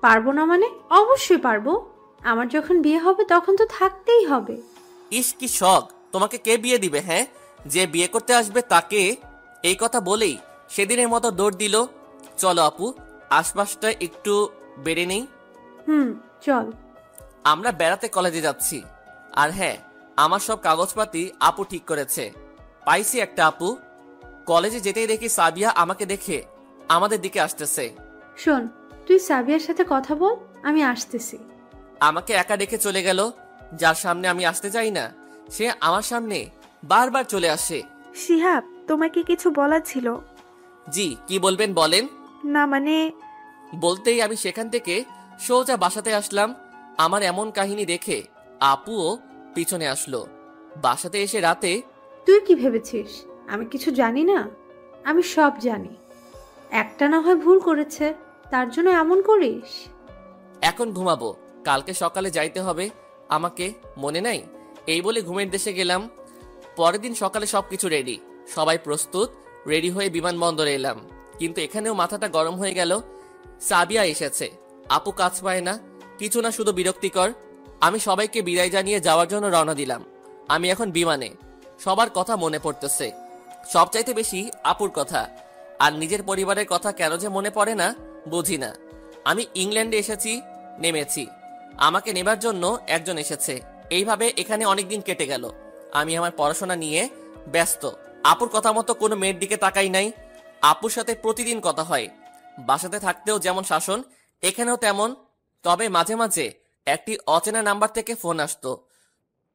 পারবো না মানে? অবশ্যই পারবো। আমার যখন বিয়ে হবে তখন তো থাকতেই হবে। ইস কি শখ! তোমাকে কে বিয়ে দিবে? হ্যাঁ, যে বিয়ে করতে আসবে তাকে। এই কথা বলেই সেদিনের মতো দৌড় দিল। চলো আপু, আশপাশটা একটু বেড়ে নেই। চল। আমরা বেড়াতে কলেজে যাচ্ছি। আর হ্যাঁ, আমার সব কাগজপাতি আপু ঠিক করেছে। পাইছি একটা আপু। কলেজে যেতেই দেখি সাবিয়া আমাকে দেখে আমাদের দিকে আসতেছে। শোন, তুই সাবিয়ার সাথে কথা বল, আমি আসতেছি। আমাকে একা রেখে চলে গেল। যার সামনে আমি আসতে চাই না সে আমার সামনে বারবার চলে আসে। শিহাব, তোমাকে কিছু বলার ছিল। জি, কি বলবেন বলেন। না মানে, বলতেই আমি সেখান থেকে সোজা বাসাতে আসলাম। আমার এমন কাহিনী দেখে আপুও পিছনে আসলো। বাসাতে এসে রাতে, তুই কি ভেবেছিস আমি কিছু জানি না? আমি সব জানি। একটা না হয় ভুল করেছে, তার জন্য এমন করিস? এখন ঘুমাবো, কালকে সকালে যাইতে হবে আমাকে, মনে নাই? এই বলে ঘুমের দেশে গেলাম। পরের দিন সকালে সবকিছু রেডি, সবাই প্রস্তুত। রেডি হয়ে বিমানবন্দরে এলাম, কিন্তু এখানেও মাথাটা গরম হয়ে গেল। সাবিয়া এসেছে, আপু কাজ পায় না, কিছু না, শুধু বিরক্তিকর। আমি সবাইকে বিদায় জানিয়ে যাওয়ার জন্য রওনা দিলাম। আমি এখন বিমানে। সবার কথা মনে পড়তেছে, সবচাইতে বেশি আপুর কথা। আর নিজের পরিবারের কথা কেন যে মনে পড়ে না বুঝি না। আমি ইংল্যান্ডে এসেছি, নেমেছি, আমাকে নেবার জন্য একজন এসেছে। এইভাবে এখানে অনেকদিন কেটে গেল। আমি আমার পড়াশোনা নিয়ে ব্যস্ত। আপুর কথা মতো কোনো মেয়ের দিকে তাকাই নাই। আপুর সাথে প্রতিদিন কথা হয়। বাসাতে থাকতেও যেমন শাসন, এখানেও তেমন। তবে মাঝে মাঝে একটি অচেনা নাম্বার থেকে ফোন আসতো।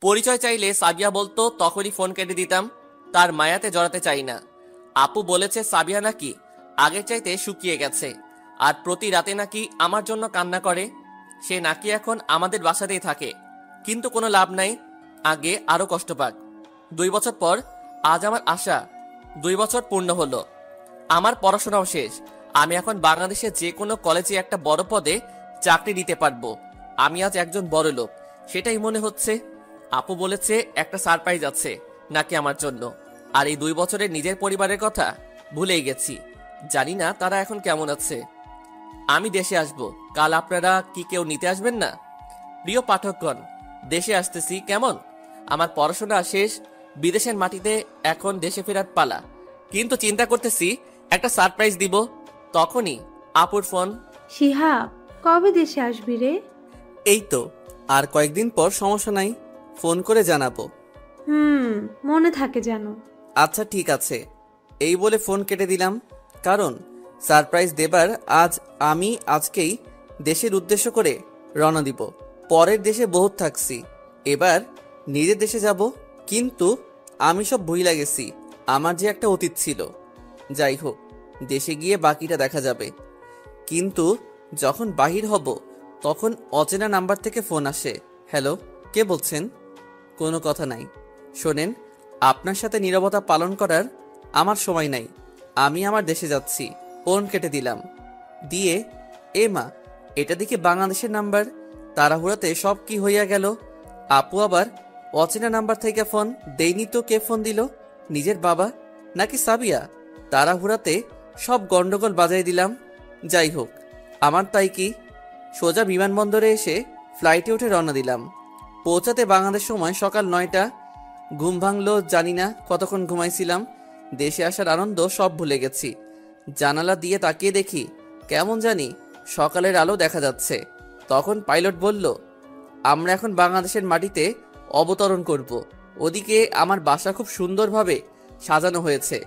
পরিচয় চাইলে সাবিয়া বলতো, তখনই ফোন কেটে দিতাম। তার মায়াতে জড়াতে চাই না। আপু বলেছে সাবিয়া নাকি আগের চাইতে শুকিয়ে গেছে, আর প্রতি রাতে নাকি আমার জন্য কান্না করে। সে নাকি এখন আমাদের বাসাতেই থাকে, কিন্তু কোনো লাভ নাই, আগে আরো কষ্ট পাক। 2 বছর পর আজ আমার আশা 2 বছর পূর্ণ হলো। আমার পড়াশোনাও শেষ। আমি এখন বাংলাদেশে যে কোনো কলেজে একটা বড় পদে চাকরি নিতে পারবো। আমি আজ একজন বড় লোক, সেটাই মনে হচ্ছে। আপু বলেছে একটা সারপ্রাইজ আছে নাকি আমার জন্য, আর এই 2 বছরের নিজের পরিবারের কথা ভুলেই গেছি। জানি না তারা এখন কেমন আছে। আমি দেশে আসব কাল, আপনারা কি কেউ নিতে আসবেন না? প্রিয় পাঠকগণ, দেশে আসতেছি। কেমন? আমার পড়াশোনা শেষ, বিদেশের মাটিতে এখন দেশে ফেরার পালা। কিন্তু চিন্তা করতেছি একটা সারপ্রাইজ দিব। তখনই আপুর ফোন। শিহাব, কবে দেশে আসবি রে? এই তো আর কয়েকদিন পর, সমস্যা নাই, ফোন করে জানাবো। মনে থাকে যেন। আচ্ছা ঠিক আছে। এই বলে ফোন কেটে দিলাম, কারণ সারপ্রাইজ দেবার আমি আজকেই দেশের উদ্দেশ্য করে রওনা দিব। পরের দেশে বহুত থাকছি, এবার নিজের দেশে যাব। কিন্তু আমি সব ভুইলা গেছি, আমার যে একটা অতীত ছিল। যাই হোক, দেশে গিয়ে বাকিটা দেখা যাবে। কিন্তু যখন বাহির হব তখন অচেনা নাম্বার থেকে ফোন আসে। হ্যালো, কে বলছেন? কোনো কথা নাই। শোনেন, আপনার সাথে নীরবতা পালন করার আমার সময় নাই। আমি আমার দেশে যাচ্ছি। ফোন কেটে দিলাম। দিয়ে এ মা, এটা দেখি বাংলাদেশের নাম্বার। তাড়াহুড়াতে সব কি হইয়া গেল। আপু আবার অচেনা নাম্বার থেকে ফোন। দেয়নি তো কে ফোন দিল? নিজের বাবা নাকি সাবিয়া? তাড়াহুড়াতে সব গন্ডগোল বাজাই দিলাম। যাই হোক, আমার তাই কি, সোজা বিমানবন্দরে এসে ফ্লাইটে উঠে রওনা দিলাম। পৌঁছাতে বাংলাদেশ সময় সকাল 9টা। ঘুম ভাঙলো জানি না, কতক্ষণ ঘুমাইছিলাম। দেশে আসার আনন্দ সব ভুলে গেছি। জানালা দিয়ে তাকিয়ে দেখি কেমন জানি সকালের আলো দেখা যাচ্ছে। তখন পাইলট বলল, আমরা এখন বাংলাদেশের মাটিতে অবতরণ করব। ওদিকে আমার বাসা খুব সুন্দরভাবে সাজানো হয়েছে।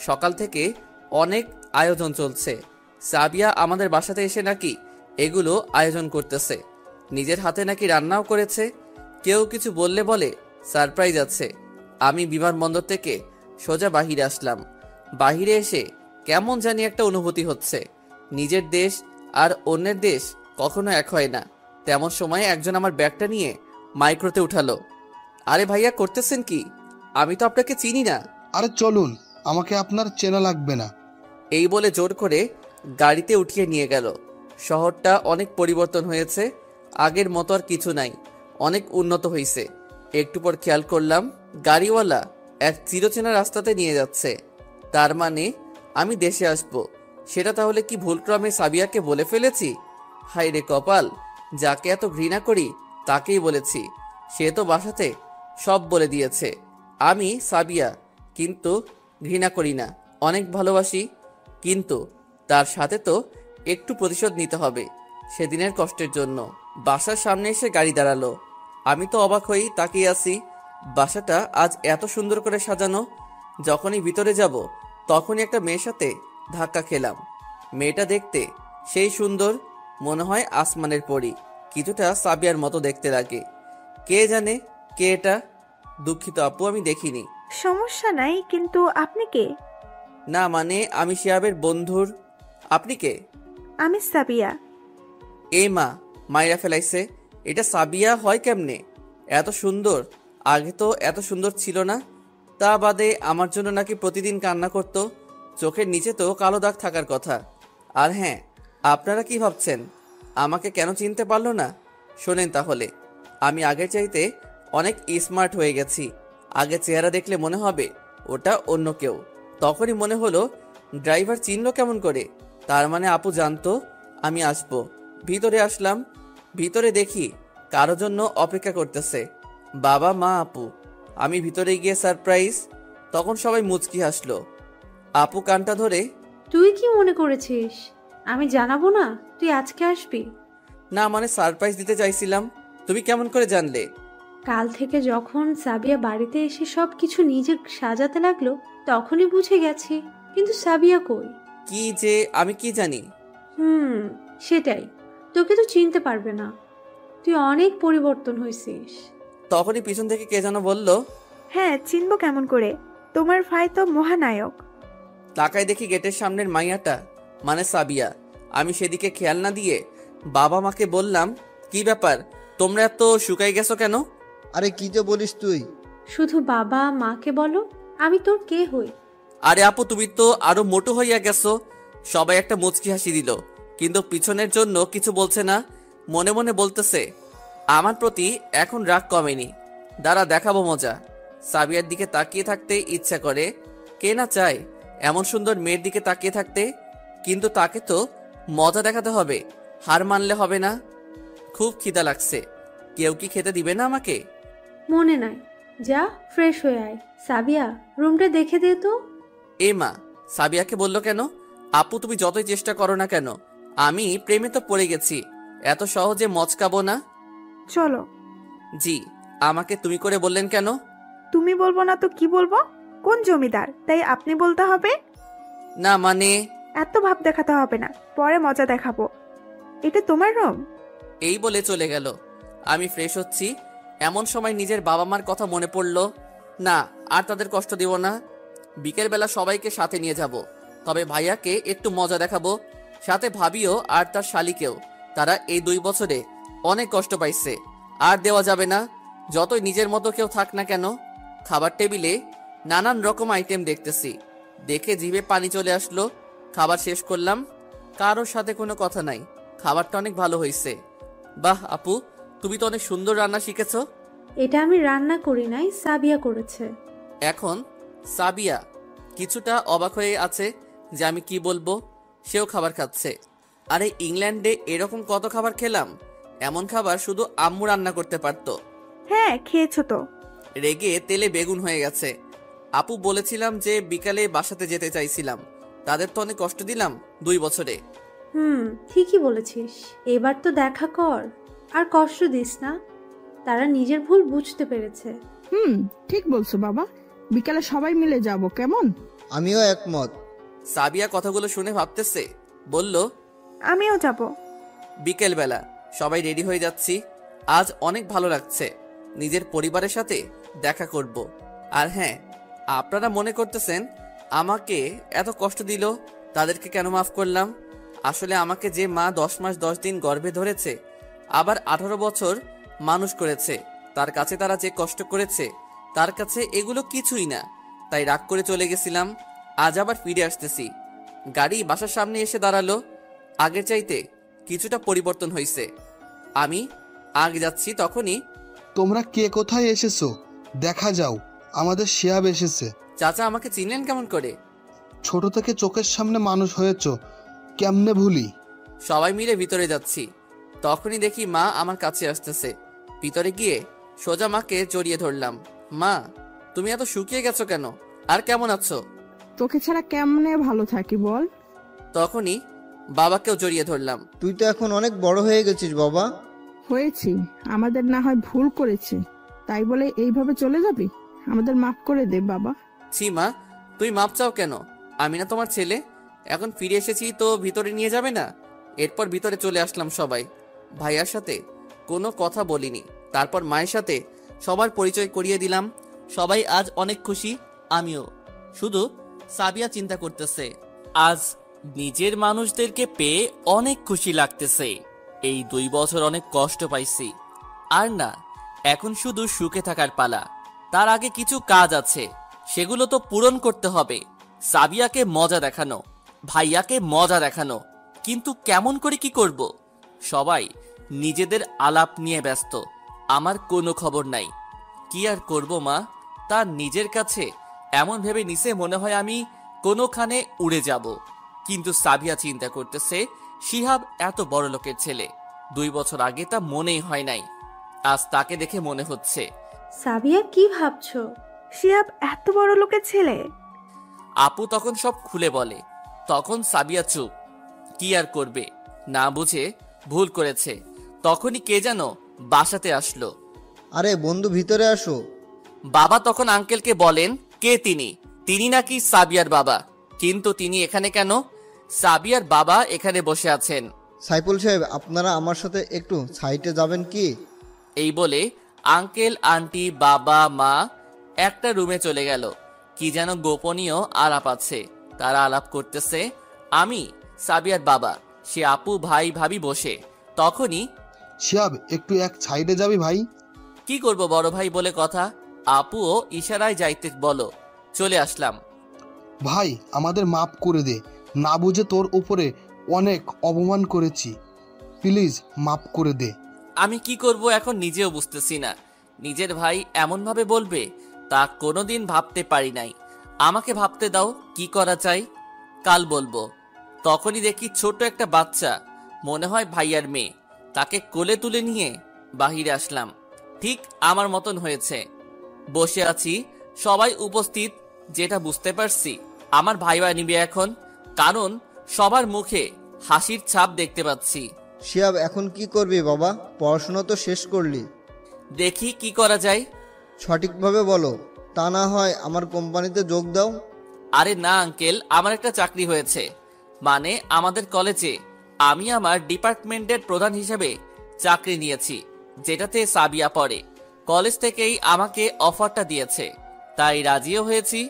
সকাল থেকে অনেক আয়োজন চলছে। সাবিয়া আমাদের বাসাতে এসে নাকি এগুলো আয়োজন করতেছে। নিজের হাতে নাকি রান্নাও করেছে। কেউ কিছু বললে বলে সারপ্রাইজ আছে। আমি বিমানবন্দর থেকে সোজা বাহিরে আসলাম। বাহিরে এসে কেমন জানি একটা অনুভূতি হচ্ছে। নিজের দেশ আর অন্যের দেশ কখনো এক হয় না। তেমন সময় একজন আমার ব্যাগটা নিয়ে মাইক্রোতে উঠালো। আরে ভাইয়া, করতেছেন কি? আমি তো আপনাকে চিনি না। আরে চলুন, আমাকে আপনার চেনা লাগবে না। এই বলে জোর করে গাড়িতে উঠিয়ে নিয়ে গেল। শহরটা অনেক পরিবর্তন হয়েছে, আগের মতো আর কিছু নাই, অনেক উন্নত হয়েছে। একটু পর খেয়াল করলাম গাড়িওয়ালা এক চিরচেনা রাস্তাতে নিয়ে যাচ্ছে। তার মানে আমি দেশে আসব। সেটা তাহলে কি ভুলক্রমে সাবিয়াকে বলে ফেলেছি? হায় রে কপাল, যাকে এত ঘৃণা করি তাকেই বলেছি। সে তো বাসাতে সব বলে দিয়েছে। আমি সাবিয়া কিন্তু ঘৃণা করি না, অনেক ভালোবাসি। কিন্তু তার সাথে তো একটু প্রতিশোধ নিতে হবে সেদিনের কষ্টের জন্য। বাসার সামনে এসে গাড়ি দাঁড়ালো। আমি তো অবাক হই তাকিয়ে আছি। বাসাটা আজ এত সুন্দর করে সাজানো। যখনই ভিতরে যাব তখনই একটা মেয়ের সাথে ধাক্কা খেলাম। মেয়েটা দেখতে সেই সুন্দর, মনে হয় আসমানের পরী। কিছুটা সাবিয়ার মতো দেখতে লাগে। কে জানে কে এটা? দুঃখিত আপু, আমি দেখিনি। সমস্যা নাই, কিন্তু আপনি কে? না মানে আমি শিহাবের বন্ধুর। আপনি কে? আমি সাবিয়া। এ মা, মাইরা ফেলাইছে। এটা সাবিয়া হয় কেমনে? এত সুন্দর, আগে তো এত সুন্দর ছিল না। তা বাদে আমার জন্য নাকি প্রতিদিন কান্না করতো। চোখের নিচে তো কালো দাগ থাকার কথা। আর হ্যাঁ, আপনারা কি ভাবছেন আমাকে কেন চিনতে পারলো না? শোনেন তাহলে, আমি আগের চাইতে অনেক স্মার্ট হয়ে গেছি। আগে চেহারা দেখলে মনে হবে ওটা অন্য কেউ। তখনই মনে হলো ড্রাইভার চিনলো কেমন করে? তার মানে আপু জানতো আমি আসবো। ভিতরে আসলাম। ভিতরে দেখি কারো জন্য অপেক্ষা করতেছে বাবা, মা, আপু। আমি ভিতরে গিয়ে সারপ্রাইজ। তখন সবাই মুচকি হাসলো। আপু কানটা ধরে, তুই কি মনে করেছিস আমি জানাবো না তুই আজকে আসবি? না মানে সারপ্রাইজ দিতে চাইছিলাম। তুমি কেমন করে জানলে? কাল থেকে যখন সাবিয়া বাড়িতে এসে সব কিছু নিজে সাজাতে লাগলো তখনই বুঝে গেছি। কিন্তু সাবিয়া কই? কি যে আমি কি জানি? সেটাই, তোকে তো চিনতে পারবে না। তুই অনেক পরিবর্তন হয়েছিস। তখনই পিছন থেকে কে যেন বলল, হ্যাঁ, চিনব কেমন করে? তোমার ভাই তো মহানায়ক। তাকায় দেখি গেটের সামনের মাইয়াটা, মানে সাবিয়া। আমি সেদিকে খেয়াল না দিয়ে বাবা মাকে বললাম, কি ব্যাপার, তোমরা এত শুকাই গেছো কেন? আরে কি যে বলিস তুই? শুধু বাবা মাকে বলো, আমি তোর কে হই? আরে আপু, তুমি তো আরো মোটো হইয়া গেছো। সবাই একটা মুচকি হাসি দিল, কিন্তু পিছনের জন্য কিছু বলছে না। মনে মনে বলতেছে, আমার প্রতি এখন রাগ কমেনি, দাঁড়া দেখাবো মজা। সাবিয়ার দিকে তাকিয়ে থাকতে ইচ্ছা করে, কে না চায় এমন সুন্দর মেয়ের দিকে তাকিয়ে থাকতে, কিন্তু তাকে তো মজা দেখাতে হবে, হার মানলে হবে না। খুব খিদা লাগছে, কেউ কি খেতে দিবে না আমাকে? মনে নাই, যা ফ্রেশ হয়ে আয়। সাবিয়া, রুমটা দেখে দে তো। এ মা, সাবিয়াকে বললো কেন? আপু, তুমি যতই চেষ্টা করো না কেন, আমি প্রেমে তো পড়ে গেছি, এত সহজে মচকাবো না। চলো। জি, আমাকে তুমি করে বললেন কেন? তুমি বলবো না তো কি বলবো? কোন জমিদার, তাই আপনি বলতে হবে? না মানে, এত ভাব দেখাতে হবে না, পরে মজা দেখাবো। এটা তোমার রুম? এই বলে চলে গেল। আমি ফ্রেশ হচ্ছি, এমন সময় নিজের বাবা মার কথা মনে পড়ল। না, আর তাদের কষ্ট দিব না। বিকেলবেলা সবাইকে সাথে নিয়ে যাব, তবে ভাইয়াকে একটু মজা দেখাবো, সাথে ভাবিও আর তার শালিকেও। তারা এই 2 বছরে অনেক কষ্ট পাইছে, আর দেওয়া যাবে না, যতই নিজের মতো কেউ থাক না কেন। খাবার টেবিলে নানান রকম আইটেম দেখতেছি, দেখে জিভে পানি চলে আসলো। খাবার শেষ করলাম, কারোর সাথে কোনো কথা নাই, খাবারটা অনেক ভালো হয়েছে। বাহ আপু, তুমি তো অনেক সুন্দর রান্না শিখেছো। এটা আমি রান্না করি নাই, সাবিয়া করেছে। এখন সাবিয়া কিছুটা অবাক হয়ে আছে যে আমি কি বলবো, সেও খাবার খাচ্ছে। আরে ইংল্যান্ডে এরকম কত খাবার খেলাম, এমন খাবার শুধু আম্মু রান্না করতে পারতো। হ্যাঁ, খেয়েছো তো। রেগে তেলে বেগুন হয়ে গেছে। আপু, বলেছিলাম যে বিকালে বাসাতে যেতে চাইছিলাম, তাদের তো অনেক কষ্ট দিলাম 2 বছরে। ঠিকই বলেছিস, এবার তো দেখা কর, আর কষ্ট দিস না। তারা নিজের ভুল বুঝতে পেরেছে। ঠিক বলছো বাবা, বিকালে সবাই মিলে যাব, কেমন? আমিও একমত। সাবিয়া কথাগুলো শুনে ভাবতেছে, বলল, আমিও যাব। বিকেলবেলা সবাই রেডি হয়ে যাচ্ছি। আজ অনেক ভালো লাগছে, নিজের পরিবারের সাথে দেখা করব। আর হ্যাঁ, আপনারা মনে করতেছেন আমাকে এত কষ্ট দিল, তাদেরকে কেন মাফ করলাম? আসলে আমাকে যে মা 10 মাস 10 দিন গর্ভে ধরেছে, আবার 18 বছর মানুষ করেছে, তার কাছে তারা যে কষ্ট করেছে, তার কাছে এগুলো কিছুই না। তাই রাগ করে চলে গেছিলাম, আজ আবার ফিরে আসতেছি। গাড়ি বাসার সামনে এসে দাঁড়ালো, আগের চাইতে কিছুটা পরিবর্তন হয়েছে। আমি আগে যাচ্ছি, তখনই, তোমরা কে কোথায় এসেছো দেখা যাও, আমাদের শিয়াব এসেছে। চাচা, আমাকে চিনলেন কেমন করে? ছোট থেকে চোখের সামনে মানুষ হয়েছো, কেমনে ভুলি। সবাই মিলে ভিতরে যাচ্ছি, তখনই দেখি মা আমার কাছে আসতেছে। ভিতরে গিয়ে সোজা মাকে জড়িয়ে ধরলাম। মা, তুমি এত শুকিয়ে গেছো কেন, আর কেমন আছো? তোকে ছাড়া কেমনে ভালো থাকি বল। তখনই বাবাকেও জড়িয়ে ধরলাম। তুই তো এখন অনেক বড় হয়ে গেছিস বাবা। হয়েছি, আমাদের না হয় ভুল করেছে, তাই বলে এইভাবে চলে যাবি? আমাদের মাফ করে দে বাবা। ছি মা, তুই মাপ চাও কেন? আমি না তোমার ছেলে? এখন ফিরে এসেছি তো ভিতরে নিয়ে যাবে না? এরপর ভিতরে চলে আসলাম সবাই। ভাইয়ার সাথে কোনো কথা বলিনি, তারপর মায়ের সাথে সবার পরিচয় করিয়ে দিলাম। সবাই আজ অনেক খুশি, আমিও। শুধু সাবিয়া চিন্তা করতেছে, আজ নিজের মানুষদেরকে পেয়ে অনেক খুশি লাগতেছে। এই 2 বছর অনেক কষ্ট পাইছি, আর না, এখন শুধু সুখে থাকার পালা। তার আগে কিছু কাজ আছে, সেগুলো তো পূরণ করতে হবে। সাবিয়াকে মজা দেখানো, ভাইয়াকে মজা দেখানো, কিন্তু কেমন করে কি করব? সবাই নিজেদের আলাপ নিয়ে ব্যস্ত, আমার কোনো খবর নাই। কি আর করব মা, তার নিজের কাছে এমন ভেবে নিছে মনে হয় আমি কোনোখানে উড়ে যাব। কিন্তু সাবিয়া চিন্তা করতেছে, শিহাব এত বড় লোকের ছেলে, 2 বছর আগে তা মনেই হয় নাই, আজ তাকে দেখে মনে হচ্ছে। সাবিয়া, কি ভাবছো? শিহাব এত বড় লোকের ছেলে? আপু তখন সব খুলে বলে, তখন সাবিয়া চুপ, কি আর করবে, না বুঝে ভুল করেছে। তখনই কে যেন বাসাতে আসলো। আরে বন্ধু, ভিতরে আসো। বাবা তখন আঙ্কেলকে বলেন, কে তিনি? তিনি নাকি সাবিয়ার বাবা। কিন্তু তিনি এখানে কেন? সাবিয়ার বাবা এখানে বসে আছেন। সাইফুল সাহেব, আপনারা আমার সাথে একটু সাইটে যাবেন কি? এই বলে আঙ্কেল আন্টি বাবা মা একটা রুমে চলে গেল। কি যেন গোপনীয় আলাপ আছে, তারা আলাপ করতেছে। আমি সাবিয়ার বাবা, সে আপু ভাই ভাবি বসে। তখনই শিহাব, একটু এক সাইডে যাবি ভাই? কি করব বড় ভাই বলে কথা, আপুও ইশারায় যাইতে বলো। চলে আসলাম। ভাই, আমাদের মাফ করে দে, না বুঝে তোর উপরে অনেক অপমান করেছি, প্লিজ মাফ করে দে। আমি কি করব এখন নিজেও বুঝতেছি না। নিজের ভাই এমন ভাবে বলবে তা কোনোদিন ভাবতে পারি নাই। আমাকে ভাবতে দাও কি করা চাই, কাল বলবো। তখনই দেখি ছোট একটা বাচ্চা, মনে হয় ভাইয়ার মেয়ে, তাকে কোলে তুলে নিয়ে বাহিরে আসলাম। ঠিক আমার মতন হয়েছে, বসে আছি, সবাই উপস্থিত। যেটা বুঝতে পারছি আমার ভাইয়া নিবে এখন, কারণ সবার মুখে হাসির ছাপ দেখতে পাচ্ছি। শিহাব, এখন কি করবি বাবা? পড়াশোনা তো শেষ করলি। দেখি কি করা যায়। সঠিকভাবে বলো, তা না হয় আমার কোম্পানিতে যোগ দাও। আরে না আঙ্কেল, আমার একটা চাকরি হয়েছে, মানে আমাদের কলেজে আমি আমার ডিপার্টমেন্টের প্রধান হিসেবে চাকরি নিয়েছি, যেটাতে সাবিয়া পড়ে। কলেজ থেকেই আমাকে অফারটা দিয়েছে, তাই রাজিও হয়েছি।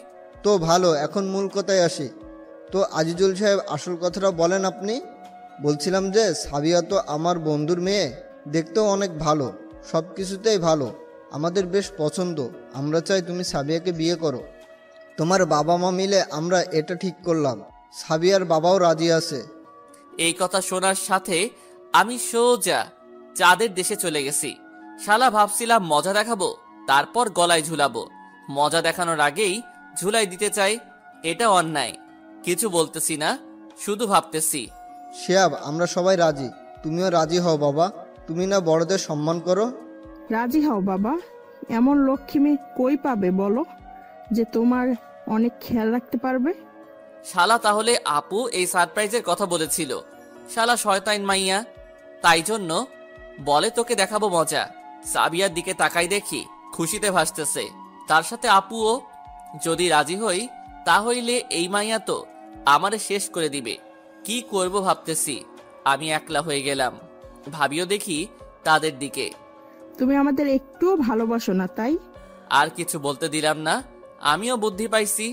তো ভালো, এখন মূল কথায় আসি। তো আজিজুল সাহেব, আসল কথাটা বলেন আপনি। বলছিলাম যে সাবিয়া তো আমার বন্ধুর মেয়ে, দেখতেও অনেক ভালো, সব কিছুতেই ভালো, আমাদের বেশ পছন্দ। আমরা চাই তুমি সাবিয়াকে বিয়ে করো। তোমার বাবা মা মিলে আমরা এটা ঠিক করলাম, সাবিয়ার বাবাও রাজি আছে। এই কথা শোনার সাথে আমি সোজা চাঁদের দেশে চলে গেছি। শালা ভাবছিলাম মজা দেখাবো, তারপর গলায় ঝুলাবো। মজা দেখানোর আগেই ঝুলাই দিতে চাই, এটা অন্যায়। কিছু বলতেছি না, শুধু ভাবতেছি। শিহাব, আমরা সবাই রাজি, তুমিও রাজি হও বাবা। তুমি না বড়দের সম্মান করো? রাজি হও বাবা, এমন লক্ষ্মী মেয়ে কই পাবে বলো, যে তোমার অনেক খেয়াল রাখতে পারবে। শালা তাহলে আপু এই সারপ্রাইজের কথা বলেছিল। শালা শয়তান মাইয়া, তাই জন্য বলে তোকে দেখাবো মজা। সাবিয়ার দিকে তাকাই দেখি খুশিতে ভাসতেছে, তার সাথে আপুও। যদি রাজি হই তাহলে এই মাইয়া তো আমারে শেষ করে দিবে। কি করব ভাবতেছি, আমি একলা হয়ে গেলাম। ভাবিও দেখি তাদের দিকে। তুমি আমাদের একটুও ভালোবাসো না, তাই? আর কিছু বলতে দিলাম না, আমিও বুদ্ধি পাইছি।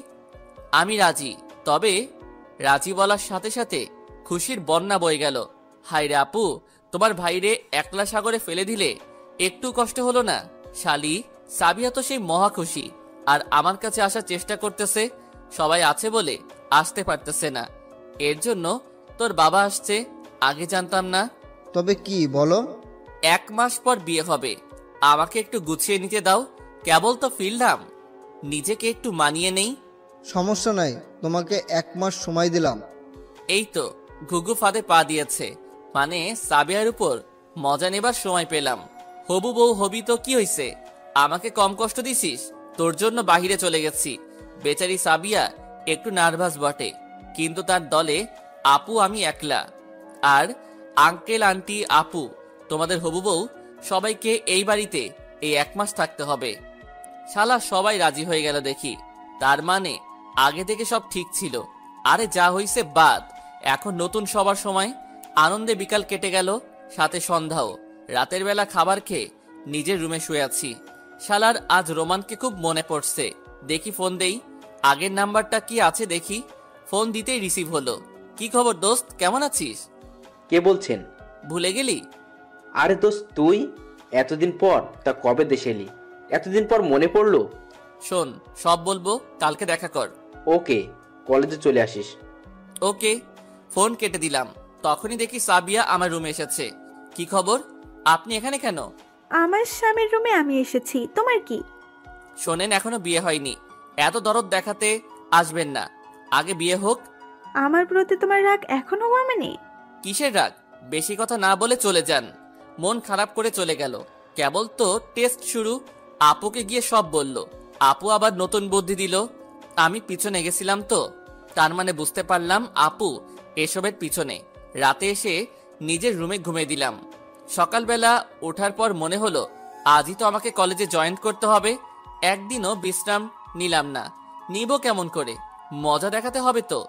আমি রাজি, তবে রাজি বলার সাথে সাথে খুশির বন্যা বয়ে গেল। হায়রে আপু, তোমার ভাইরে একলা সাগরে ফেলে দিলে একটু কষ্ট হলো না? শালি, সাবিয়া তো সেই মহা খুশি, আর আমার কাছে আসার চেষ্টা করতেছে। সবাই আছে বলে আসতে পারতেছে না, এর জন্য তোর বাবা আসছে। আগে জানতাম না। তবে কি বলো? 1 মাস পর বিয়ে হবে, আমাকে একটু গুছিয়ে নিতে দাও। কেবল তো ফিরলাম, নিজেকে একটু মানিয়ে নেই। সমস্যা নাই, তোমাকে 1 মাস সময় দিলাম। এই তো ঘুঘু ফাঁদে পা দিয়েছে, মানে সাবিয়ার উপর মজা নেবার সময় পেলাম। হবু বউ হবি তো কি হইছে, আমাকে কম কষ্ট দিছিস? তোর জন্য বাহিরে চলে গেছি। বেচারি সাবিয়া একটু নার্ভাস বটে, কিন্তু তার দলে আপু আমি একলা। আর আঙ্কেল আন্টি আপু তোমাদের হবু বউ সবাইকে এই বাড়িতে এই 1 মাস থাকতে হবে। শালা সবাই রাজি হয়ে গেল দেখি, তার মানে আগে থেকে সব ঠিক ছিল। আরে যা হইছে বাদ, এখন নতুন সবার সময়। আনন্দে বিকাল কেটে গেল, সাথে সন্ধ্যাও। রাতের বেলা খাবার খেয়ে নিজের রুমে শুয়ে আছি। শালার আজ রোমানকে খুব মনে পড়ছে, দেখি ফোন দেই। আগের নাম্বারটা কি আছে দেখি। ফোন দিতেই রিসিভ হলো। কি খবর দোস্ত, কেমন আছিস? কে বলছেন? ভুলে গেলি? আরে দোস্ত, তুই এতদিন পর, তা কবে দেশে এলি? এতদিন পর মনে পড়লো। শোন, সব বলবো, কালকে দেখা কর। ওকে, কলেজে চলে আসিস। ওকে। ফোন কেটে দিলাম। তখনই দেখি সাবিয়া আমার রুমে এসেছে। কি খবর, আপনি এখানে কেন? আমার স্বামীর রুমে আমি এসেছি, তোমার কি? শোনেন, এখনো বিয়ে হয়নি, এত দরদ দেখাতে আসবেন না, আগে বিয়ে হোক। আমার প্রতি তোমার রাগ এখনো কমেনি? কিসের রাগ? বেশি কথা না বলে চলে যান। মন খারাপ করে চলে গেল। কেবল তো টেস্ট শুরু। আপুকে গিয়ে সব বলল। আপু আবার নতুন বুদ্ধি দিল। আমি পিছনে গেছিলাম তো, তার মানে বুঝতে পারলাম আপু এসবের পিছনে। রাতে এসে নিজের রুমে ঘুমিয়ে দিলাম। সকালবেলা ওঠার পর মনে হলো আজই তো আমাকে কলেজে জয়েন করতে হবে। একদিনও বিশ্রাম নিলাম না। নিব কেমন করে? মজা দেখাতে হবে তো।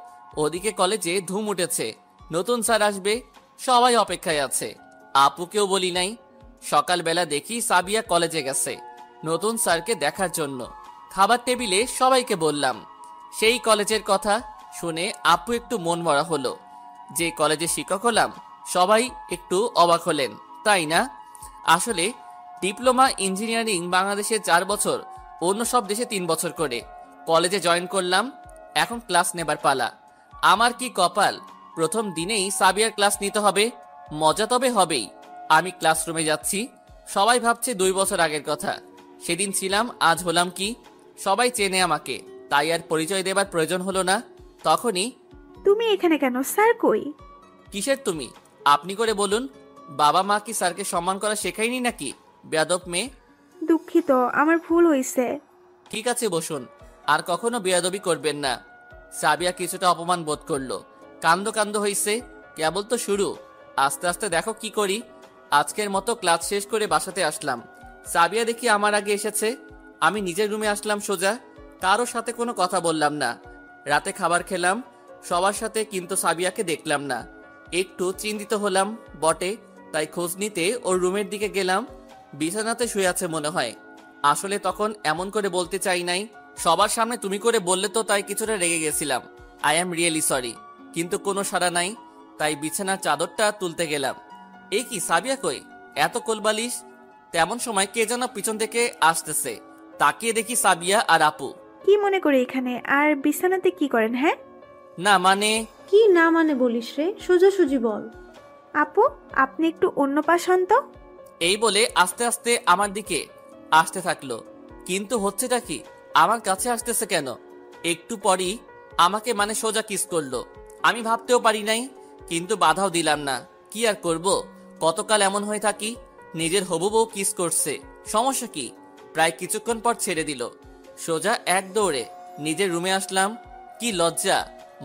ওদিকে কলেজে ধুম উঠেছে, নতুন স্যার আসবে, সবাই অপেক্ষায় আছে। আপুকেও বলি নাই। সকালবেলা দেখি সাবিয়া কলেজে গেছে নতুন স্যারকে দেখার জন্য। খাবার টেবিলে সবাইকে বললাম। সেই কলেজের কথা শুনে আপু একটু মন মরা হলো। যে কলেজে শিক্ষক হলাম সবাই একটু অবাক হলেন, তাই না? আসলে ডিপ্লোমা ইঞ্জিনিয়ারিং বাংলাদেশে 4 বছর, অন্য সব দেশে 3 বছর করে। কলেজে জয়েন করলাম, এখন ক্লাস নেবার পালা। আমার কি কপাল, প্রথম দিনেই সাবিয়ার ক্লাস নিতে হবে। মজা তবে হবেই। আমি ক্লাসরুমে যাচ্ছি, সবাই ভাবছে 2 বছর আগের কথা। সেদিন ছিলাম, আজ হলাম কি। সবাই চেনে আমাকে, তাই আর পরিচয় দেবার প্রয়োজন হলো না। তখনই, তুমি এখানে কেন? স্যার কই? কিসের তুমি? আপনি করে বলুন। বাবা মা কি স্যারকে সম্মান করা শেখায়নি নাকি? বেয়াদব মেয়ে। দুঃখিত, আমার ভুল হয়েছে। ঠিক আছে, বসুন। আর কখনো বেয়াদবি করবেন না। সাবিয়া কিছুটা অপমান বোধ করলো। কান্দ কান্দ হইছে, কেবল তো শুরু। আস্তে আস্তে দেখো কি করি। আজকের মতো ক্লাস শেষ করে বাসাতে আসলাম। সাবিয়া দেখি আমার আগে এসেছে। আমি নিজের রুমে আসলাম সোজা, কারোর সাথে কোনো কথা বললাম না। রাতে খাবার খেলাম সবার সাথে, কিন্তু সাবিয়াকে দেখলাম না। একটু চিন্তিত হলাম বটে, তাই খোঁজ নিতে ওর রুমের দিকে গেলাম। বিছানাতে শুয়ে আছে মনে হয়। আসলে তখন এমন করে বলতে চাই নাই, সবার সামনে তুমি করে বললে তো, তাই কিছুটা রেগে গেছিলাম। I am really sorry. কিন্তু কোনো সাড়া নাই, তাই বিছানার চাদরটা তুলতে গেলাম। এ কি, সাবিয়া কই? এত কোলবালিশ। তেমন সময় কে যেন পিছন থেকে আসতেছে। তাকিয়ে দেখি সাবিয়া আর আপু। কি মনে করে এখানে? আর বিছানাতে কি করেন? হ্যাঁ, না মানে। কি না মানে বলিস রে, সোজাসুজি বল। আপু, আপনি একটু অন্য পাশ হন তো। এই বলে আস্তে আস্তে আমার দিকে আসতে থাকলো। কিন্তু হচ্ছেটা কি? আমার কাছে আসতেছে কেন? একটু পরই আমাকে মানে সোজা কিস করলো। আমি ভাবতেও পারি নাই, কিন্তু বাধাও দিলাম না। কি আর করব, কতকাল এমন হয়ে থাকি। নিজের হবু বউ কিস করছে, সমস্যা কি? প্রায় কিছুক্ষণ পর ছেড়ে দিল। সোজা এক দৌড়ে নিজের রুমে আসলাম। কি লজ্জা,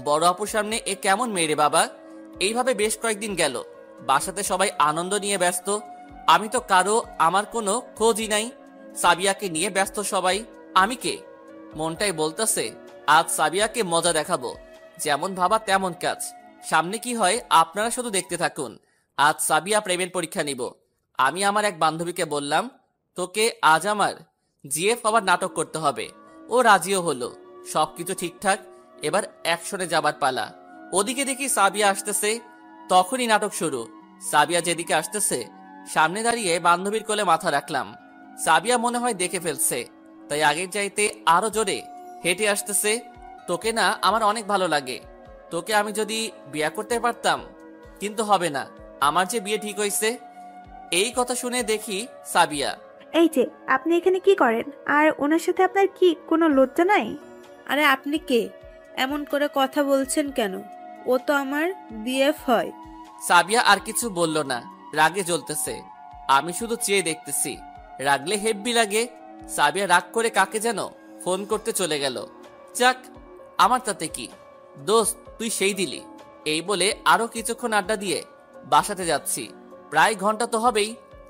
বড় আপুর সামনে এ কেমন মেয়ে রে বাবা। এইভাবে বেশ কয়েকদিন গেল। বাসাতে সবাই আনন্দ নিয়ে ব্যস্ত, আমি তো কারো, আমার কোনো খোঁজই নাই। সাবিয়াকে নিয়ে ব্যস্ত সবাই, আমি কে? মনটাই বলতেছে আজ সাবিয়াকে মজা দেখাবো। যেমন ভাবা তেমন কাজ। সামনে কি হয় আপনারা শুধু দেখতে থাকুন। আজ সাবিয়া প্রেমের পরীক্ষা নিব। আমি আমার এক বান্ধবীকে বললাম, তোকে আজ আমার জিএফ হবার নাটক করতে হবে। ও রাজিও হলো। সবকিছু ঠিকঠাক, এবার অ্যাকশনে যাবার পালা। ওদিকে দেখি সাবিয়া আসতেছে, তখনই নাটক শুরু। সাবিয়া যেদিকে আসতেছে সামনে দাঁড়িয়ে বান্ধবীর কোলে মাথা রাখলাম। সাবিয়া মনে হয় দেখে ফেলছে, তাই আগের চাইতে আরো জোরে হেঁটে আসতেছে। তোকে না আমার অনেক ভালো লাগে, তোকে আমি যদি বিয়ে করতে পারতাম, কিন্তু হবে না, আমার যে বিয়ে ঠিক হয়েছে। এই কথা শুনে দেখি সাবিয়া। এই যে, আপনি এখানে কি করেন? আর ওনার সাথে আপনার কি কোনো লজ্জা নাই? আরে আপনি কে? এমন করে কথা বলছেন কেন? ও তো আমার বিএফ হয়। সাবিয়া আর কিছু বলল না, রাগে জ্বলতেছে। আমি শুধু চেয়ে দেখতেছি। রাগলে হেব্বি লাগে। সাবিয়া রাগ করে কাকে যেন ফোন করতে চলে গেল। যাক, আমার তাতে কি, দোস্ত তুই সেই দিলি। এই বলে আরো কিছুক্ষণ আড্ডা দিয়ে বাসাতে যাচ্ছি। প্রায় ঘন্টা তো হবেই।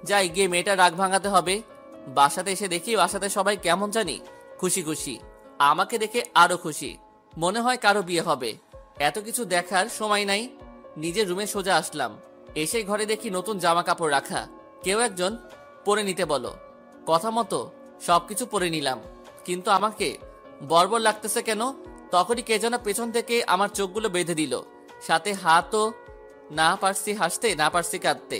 যাই গিয়ে মেয়েটা রাগ ভাঙাতে হবে। বাসাতে এসে দেখি বাসাতে সবাই কেমন জানি খুশি খুশি। আমাকে দেখে আরো খুশি, মনে হয় কারো বিয়ে হবে। এত কিছু দেখার সময় নাই। নিজের রুমে সোজা আসলাম। এসে ঘরে দেখি নতুন জামা কাপড় রাখা। কেউ একজন পরে নিতে বলো। কথা মতো সবকিছু পরে নিলাম, কিন্তু আমাকে বর্বর লাগতেছে কেন? তখনই কে যেন পেছন থেকে আমার চোখগুলো বেঁধে দিল। সাথে হাতও। না পারছি হাসতে, না পারছি কাঁদতে।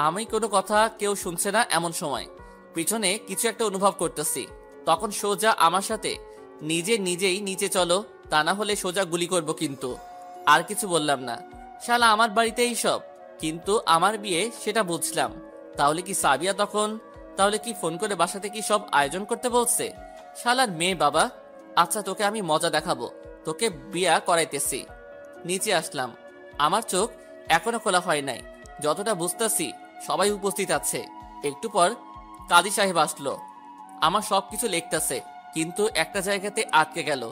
আমি কোনো কথা কেউ শুনছে না এমন সময় পিছনে কিছু একটা অনুভব করতেছি। তখন সোজা আমার সাথে নিজেই নিচে চলো, তা না হলে সোজা গুলি করব। কিন্তু আর কিছু বললাম না। শালা আমার বাড়িতে এই সব, কিন্তু আমার বিয়ে সেটা বুঝলাম। তাহলে কি সাবিয়া তখন, তাহলে কি ফোন করে বাসাতে কি সব আয়োজন করতে বলছে? শালার মেয়ে বাবা। আচ্ছা, তোকে আমি মজা দেখাবো, তোকে বিয়া করাইতেছি। নিচে আসলাম। আমার চোখ এখনো খোলা হয় নাই। যতটা বুঝতেছি সবাই উপস্থিত আছে। একটু পর কাজী সাহেব আসলো। আমার সবকিছু লিখতেছে, কিন্তু একটা জায়গাতে আটকে গেল।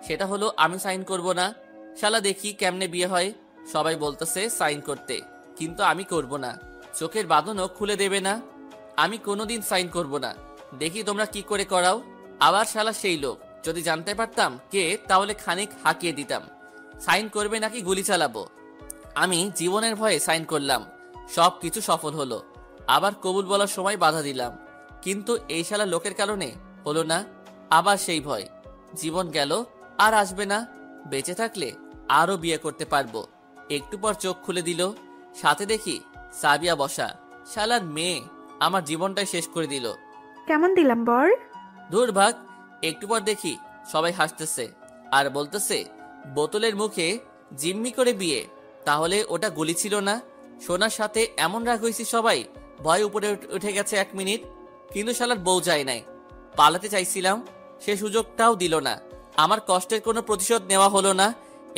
সেটা হলো আমি সাইন করব না। শালা দেখি কেমনে বিয়ে হয়। সবাই বলতেছে সাইন করতে, কিন্তু আমি করব না। চোখের বাঁধনও খুলে দেবে না। আমি কোনোদিন সাইন করব না। দেখি তোমরা কি করে করাও। আবার শালা সেই লোক, যদি জানতে পারতাম কে, তাহলে খানিক হাঁকিয়ে দিতাম। সাইন করবে নাকি গুলি চালাবো? আমি জীবনের ভয়ে সাইন করলাম, সব কিছু সফল হলো। আবার কবুল বলার সময় বাধা দিলাম, কিন্তু এই শালা লোকের কারণে হলো না। আবার সেই ভয়, জীবন গেল, আর আসবে না। বেঁচে থাকলে আরো বিয়ে করতে পারবো। একটু পর চোখ খুলে দিল, সাথে দেখি সাবিয়া বসা। শালার মেয়ে আমার জীবনটাই শেষ করে দিল। কেমন দিলাম বর? দূর ভাগ। একটু পর দেখি সবাই হাসতেছে আর বলতেছে, বোতলের মুখে জিম্মি করে বিয়ে, তাহলে ওটা গুলি ছিল না? সোনার সাথে এমন রাগ হয়েছি সবাই, ভয় উপরে উঠে গেছে 1 মিনিট। কিন্তু শালার বউ যায় নাই। পালাতে চাইছিলাম, সে সুযোগটাও দিল না। আমার কষ্টের কোনো প্রতিশোধ নেওয়া হলো না।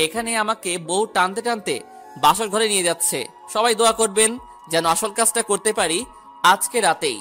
এখানে আমাকে বউ টানতে টানতে বাসর ঘরে নিয়ে যাচ্ছে। সবাই দোয়া করবেন যেন আসল কাজটা করতে পারি আজকে রাতেই।